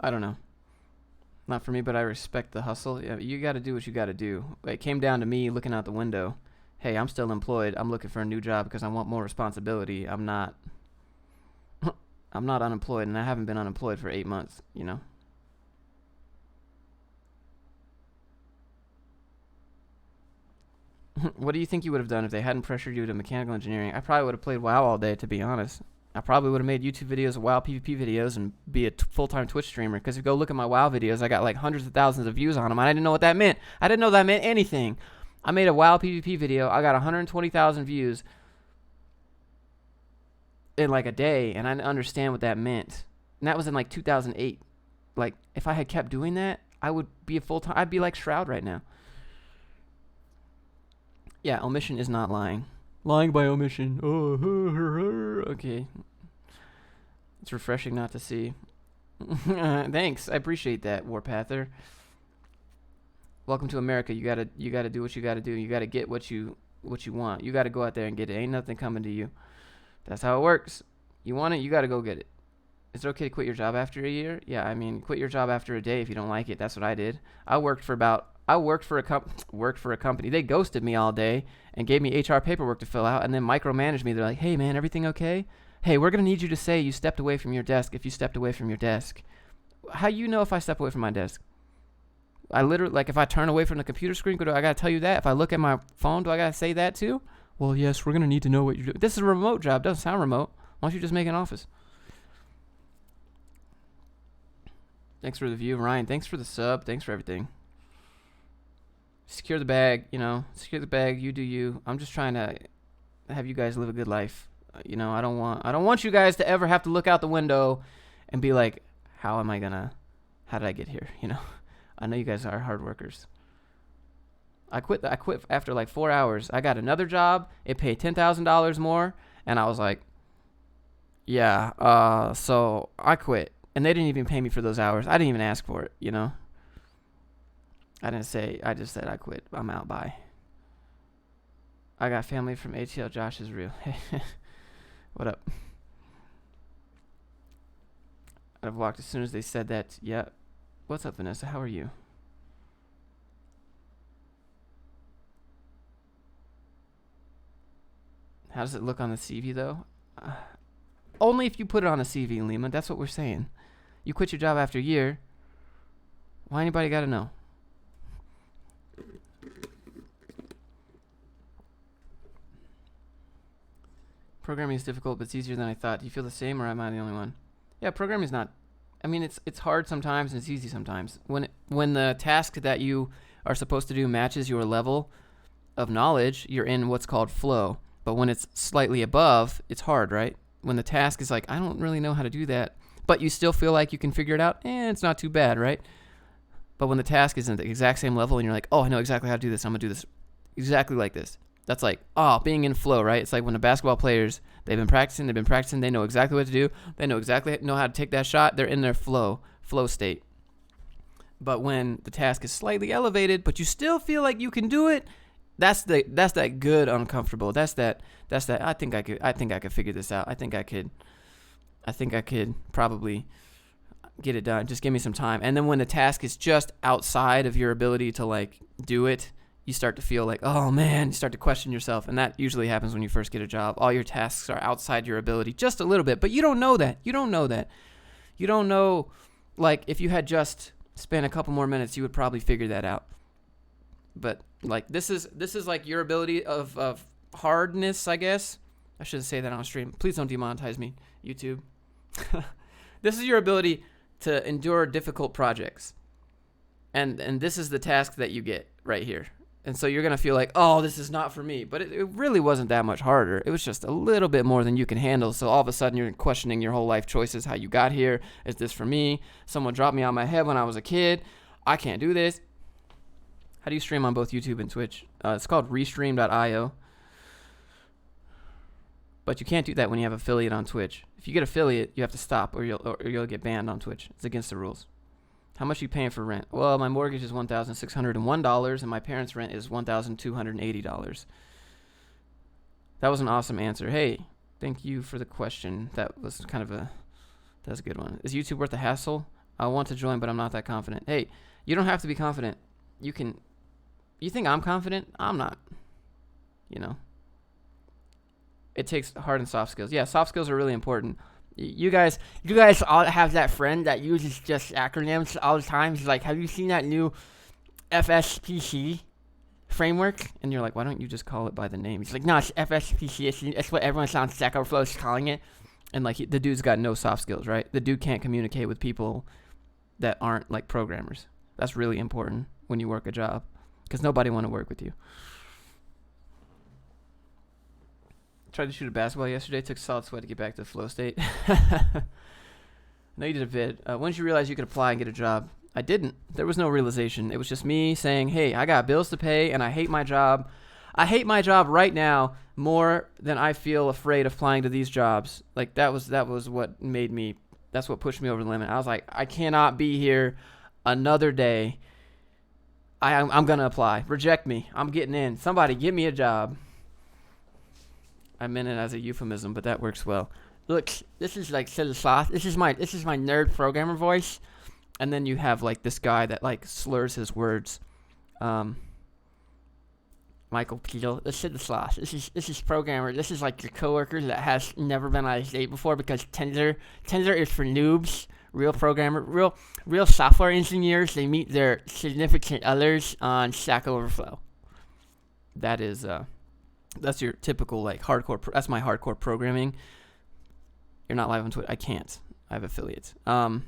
I don't know. Not for me, but I respect the hustle. Yeah, you got to do what you got to do. It came down to me looking out the window. Hey, I'm still employed. I'm looking for a new job because I want more responsibility. I'm not unemployed, and I haven't been unemployed for 8 months, you know. What do you think you would have done if they hadn't pressured you to mechanical engineering? I probably would have played WoW all day, to be honest. I probably would have made YouTube videos, WoW PvP videos, and be a full-time Twitch streamer. Because if you go look at my WoW videos, I got like hundreds of thousands of views on them. I didn't know what that meant. I didn't know that meant anything. I made a WoW PvP video. I got 120,000 views in like a day, and I didn't understand what that meant. And that was in like 2008. Like, if I had kept doing that, I would be a full-time. I'd be like Shroud right now. Yeah, omission is not lying. Lying by omission. Oh, okay. It's refreshing not to see. Thanks. I appreciate that, Warpather. Welcome to America. You gotta do what you gotta do. You gotta get what you want. You gotta go out there and get it. Ain't nothing coming to you. That's how it works. You want it, you gotta go get it. Is it okay to quit your job after a year? Yeah, I mean, quit your job after a day if you don't like it. That's what I did. I worked for a company. They ghosted me all day and gave me HR paperwork to fill out and then micromanaged me. They're like, hey, man, everything okay? Hey, we're going to need you to say you stepped away from your desk if you stepped away from your desk. How you know if I step away from my desk? I literally, like, if I turn away from the computer screen, I got to tell you that? If I look at my phone, do I got to say that too? Well, yes, we're going to need to know what you're doing. This is a remote job. Doesn't sound remote. Why don't you just make an office? Thanks for the view, Ryan. Thanks for the sub. Thanks for everything. Secure the bag, you know. Secure the bag. You do you. I'm just trying to have you guys live a good life. You know, I don't want you guys to ever have to look out the window and be like, how did I get here? You know, I know you guys are hard workers. I quit after like 4 hours. I got another job. It paid $10,000 more. And I was like, yeah, so I quit. And they didn't even pay me for those hours. I didn't even ask for it, you know. I just said I quit. I'm out, bye. I got family from ATL. Josh is real. What up? I've walked as soon as they said that. Yeah. What's up, Vanessa? How are you? How does it look on the CV, though? Only if you put it on a CV, Lima. That's what we're saying. You quit your job after a year. Why anybody got to know? Programming is difficult, but it's easier than I thought. Do you feel the same, or am I the only one? Yeah, programming is not. I mean, it's hard sometimes and it's easy sometimes. When the task that you are supposed to do matches your level of knowledge, you're in what's called flow. But when it's slightly above, it's hard, right? When the task is like, I don't really know how to do that, but you still feel like you can figure it out, it's not too bad, right? But when the task is at the exact same level and you're like, oh, I know exactly how to do this. I'm going to do this exactly like this. That's like, being in flow, right? It's like when the basketball players, they've been practicing, they know exactly what to do. They know how to take that shot. They're in their flow state. But when the task is slightly elevated, but you still feel like you can do it, that's that good uncomfortable. That's that I think I could figure this out. I think I could probably get it done. Just give me some time. And then when the task is just outside of your ability to like do it, you start to feel like, oh man, you start to question yourself. And that usually happens when you first get a job. All your tasks are outside your ability just a little bit, but you don't know that. You don't know, like, if you had just spent a couple more minutes, you would probably figure that out. But like, this is like your ability of hardness, I guess. I shouldn't say that on stream. Please don't demonetize me, YouTube. This is your ability to endure difficult projects. And this is the task that you get right here. And so you're going to feel like, oh, this is not for me. But it really wasn't that much harder. It was just a little bit more than you can handle. So all of a sudden you're questioning your whole life choices, how you got here. Is this for me? Someone dropped me on my head when I was a kid. I can't do this. How do you stream on both YouTube and Twitch? It's called restream.io. But you can't do that when you have affiliate on Twitch. If you get affiliate, you have to stop or you'll get banned on Twitch. It's against the rules. How much are you paying for rent? Well, my mortgage is $1,601 and my parents' rent is $1,280. That was an awesome answer. Hey, thank you for the question. That was that's a good one. Is YouTube worth the hassle? I want to join, but I'm not that confident. Hey, you don't have to be confident. You think I'm confident? I'm not. It takes hard and soft skills. Yeah, soft skills are really important. You guys all have that friend that uses just acronyms all the time. He's like, have you seen that new FSPC framework? And you're like, why don't you just call it by the name? He's like, no, it's FSPC. It's what everyone on Stack Overflow is calling it. And like, the dude's got no soft skills, right? The dude can't communicate with people that aren't like programmers. That's really important when you work a job, because nobody want to work with you. Tried to shoot a basketball yesterday. Took a solid sweat to get back to the flow state. No, you did a vid. When did you realize you could apply and get a job? I didn't. There was no realization. It was just me saying, hey, I got bills to pay and I hate my job. I hate my job right now more than I feel afraid of applying to these jobs. Like, that was what made me, that's what pushed me over the limit. I was like, I cannot be here another day. I'm going to apply. Reject me. I'm getting in. Somebody give me a job. I meant it as a euphemism, but that works well. Look, this is like silly sauce. This is my nerd programmer voice, and then you have like this guy that like slurs his words. Michael Peel. This is the sauce. This is programmer. This is like your coworker that has never been on a date before, because Tinder is for noobs. Real programmer, real software engineers, they meet their significant others on Stack Overflow. That is that's your typical like hardcore. That's my hardcore programming. You're not live on Twitch. I can't. I have affiliates. And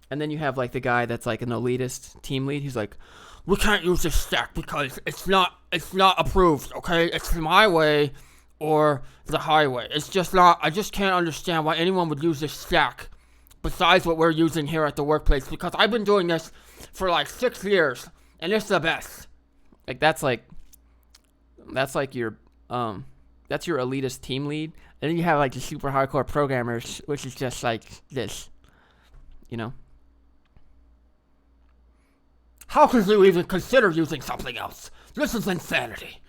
then you have like the guy that's like an elitist team lead. He's like, we can't use this stack because it's not approved. Okay, it's my way or the highway. It's just not. I just can't understand why anyone would use this stack besides what we're using here at the workplace, because I've been doing this for like 6 years and it's the best. Like that's your elitist team lead. And then you have like the super hardcore programmers, which is just like this, How could you even consider using something else? This is insanity.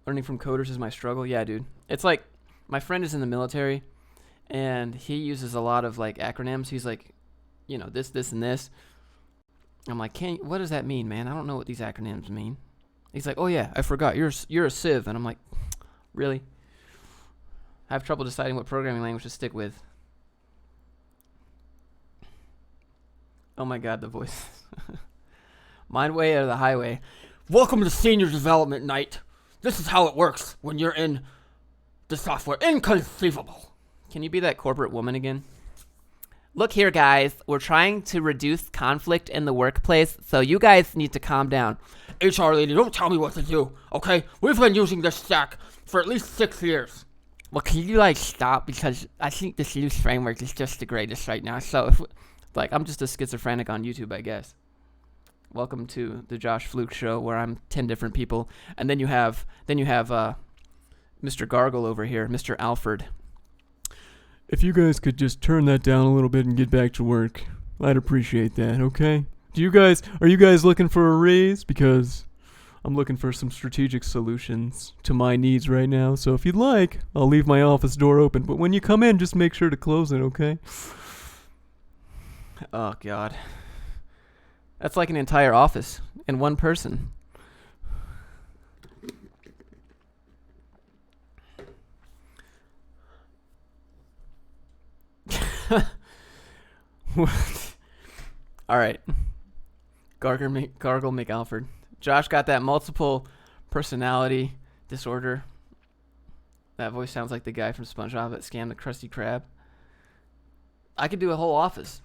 Learning from coders is my struggle. Yeah, dude. It's like, my friend is in the military, and he uses a lot of like acronyms. He's like, this, and this. I'm like, what does that mean, man? I don't know what these acronyms mean. He's like, oh yeah, I forgot. You're a civ. And I'm like, really? I have trouble deciding what programming language to stick with. Oh my god, the voice. Mind way or the highway. Welcome to senior development night. This is how it works when you're in the software. Inconceivable. Can you be that corporate woman again? Look here, guys. We're trying to reduce conflict in the workplace, so you guys need to calm down. HR lady, don't tell me what to do, okay? We've been using this stack for at least 6 years. Well, can you, like, stop? Because I think this loose framework is just the greatest right now. So, I'm just a schizophrenic on YouTube, I guess. Welcome to the Josh Fluke show, where I'm 10 different people. And then you have Mr. Gargle over here, Mr. Alfred. If you guys could just turn that down a little bit and get back to work, I'd appreciate that, okay? Are you guys looking for a raise? Because I'm looking for some strategic solutions to my needs right now. So if you'd like, I'll leave my office door open. But when you come in, just make sure to close it, okay? Oh, God. That's like an entire office and one person. All right. Gargle McAlford. Josh got that multiple personality disorder. That voice sounds like the guy from SpongeBob that scammed the Krusty Krab. I could do a whole office.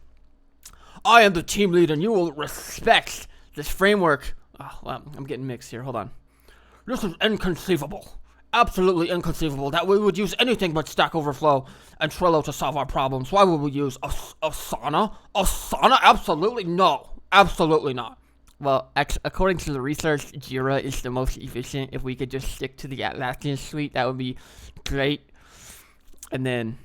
I am the team leader, and you will respect this framework. Oh, well, I'm getting mixed here. Hold on. This is inconceivable. Absolutely inconceivable that we would use anything but Stack Overflow and Trello to solve our problems. Why would we use Asana? Asana? Absolutely no. Absolutely not. Well, according to the research, Jira is the most efficient. If we could just stick to the Atlassian suite, that would be great. And then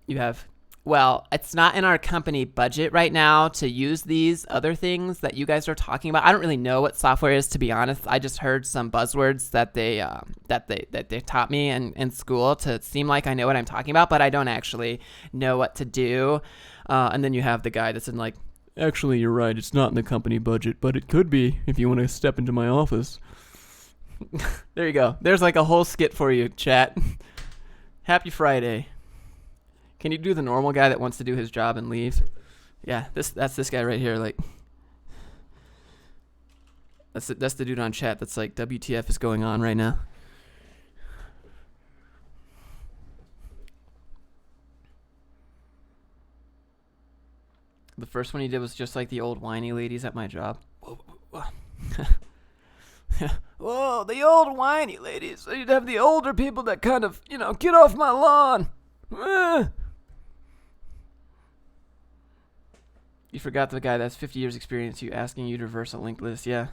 you have, well, it's not in our company budget right now to use these other things that you guys are talking about. I don't really know what software is, to be honest. I just heard some buzzwords that they taught me in school to seem like I know what I'm talking about, but I don't actually know what to do. And then you have the guy that's in like, actually, you're right. It's not in the company budget, but it could be if you want to step into my office. There you go. There's like a whole skit for you, chat. Happy Friday. Can you do the normal guy that wants to do his job and leaves? Yeah, that's this guy right here. Like, that's the dude on chat that's like, WTF is going on right now. The first one he did was just like the old whiny ladies at my job. Whoa, the old whiny ladies. So you'd have the older people that kind of, get off my lawn. You forgot the guy that's 50 years experience asking you to reverse a linked list. Yeah.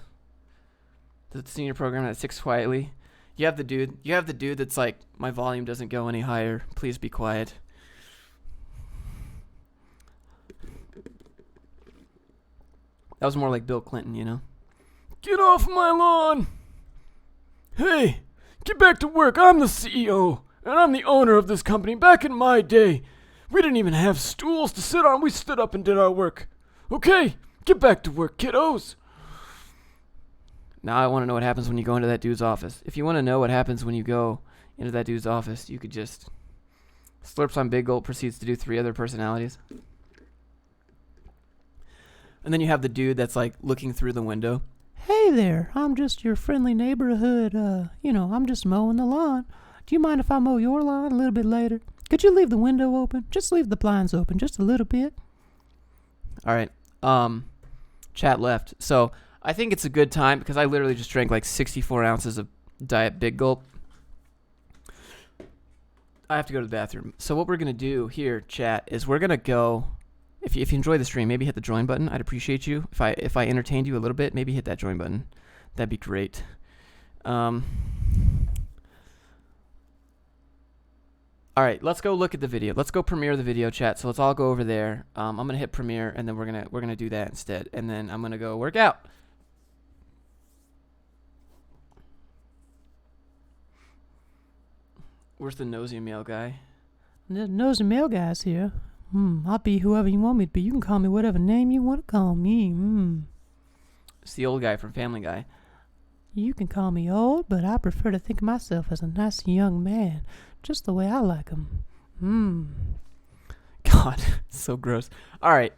The senior program that sits quietly. You have the dude that's like, my volume doesn't go any higher. Please be quiet. That was more like Bill Clinton, Get off my lawn! Hey, get back to work. I'm the CEO, and I'm the owner of this company. Back in my day, we didn't even have stools to sit on. We stood up and did our work. Okay, get back to work, kiddos. Now I want to know what happens when you go into that dude's office. If you want to know what happens when you go into that dude's office, you could just slurps on big gulp, proceeds to do 3 other personalities. And then you have the dude that's like looking through the window. Hey there, I'm just your friendly neighborhood, I'm just mowing the lawn. Do you mind if I mow your lawn a little bit later? Could you leave the window open? Just leave the blinds open just a little bit. All right. Chat left. So I think it's a good time because I literally just drank like 64 ounces of Diet Big Gulp. I have to go to the bathroom. So what we're going to do here, chat, is we're going to go... If you enjoy the stream, maybe hit the join button. I'd appreciate you. If I entertained you a little bit, maybe hit that join button. That'd be great. All right, let's go look at the video. Let's go premiere the video, chat. So let's all go over there. I'm gonna hit premiere, and then we're gonna do that instead. And then I'm gonna go work out. Where's the nosy male guy? The nosy male guy's here. I'll be whoever you want me to be. You can call me whatever name you want to call me. It's the old guy from Family Guy. You can call me old, but I prefer to think of myself as a nice young man, just the way I like 'em. God, so gross. All right.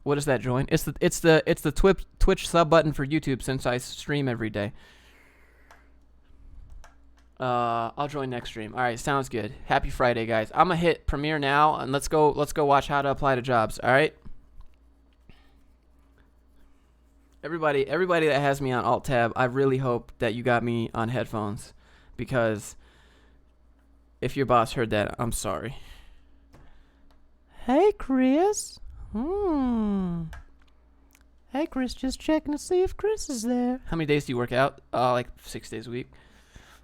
What is that join? It's the Twitch sub button for YouTube since I stream every day. I'll join next stream. All right, sounds good. Happy Friday, guys. I'm gonna hit premiere now, and let's go watch how to apply to jobs. All right. Everybody that has me on Alt Tab, I really hope that you got me on headphones, because if your boss heard that, I'm sorry. Hey, Chris. Hey, Chris, just checking to see if Chris is there. How many days do you work out? Like 6 days a week.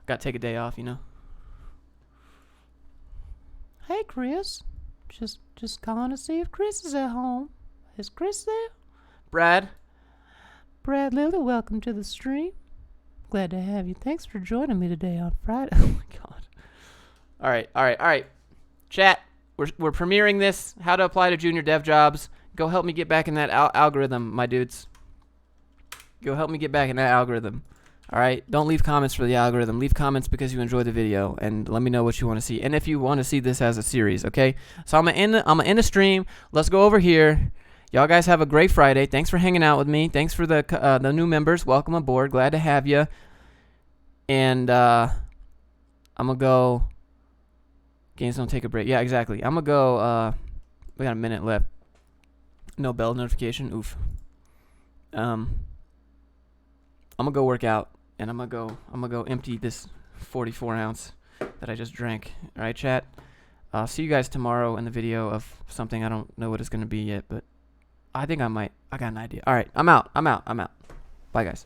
Got to take a day off, Hey, Chris. Just calling to see if Chris is at home. Is Chris there? Brad, Brad Lily. Welcome to the stream. Glad to have you. Thanks for joining me today on Friday. Oh my God. All right. Chat, we're premiering this. How to apply to junior dev jobs. Go help me get back in that algorithm, my dudes. Go help me get back in that algorithm. All right. Don't leave comments for the algorithm. Leave comments because you enjoyed the video, and let me know what you want to see, and if you want to see this as a series. Okay. So I'm gonna end the stream. Let's go over here. Y'all guys have a great Friday. Thanks for hanging out with me. Thanks for the new members. Welcome aboard. Glad to have you. And I'm gonna go. Games don't take a break. Yeah, exactly. I'm gonna go. We got a minute left. No bell notification. Oof. I'm gonna go work out, and I'm gonna go empty this 44 ounce that I just drank. All right, chat. I'll see you guys tomorrow in the video of something. I don't know what it's gonna be yet, but I think I got an idea. All right, I'm out. Bye, guys.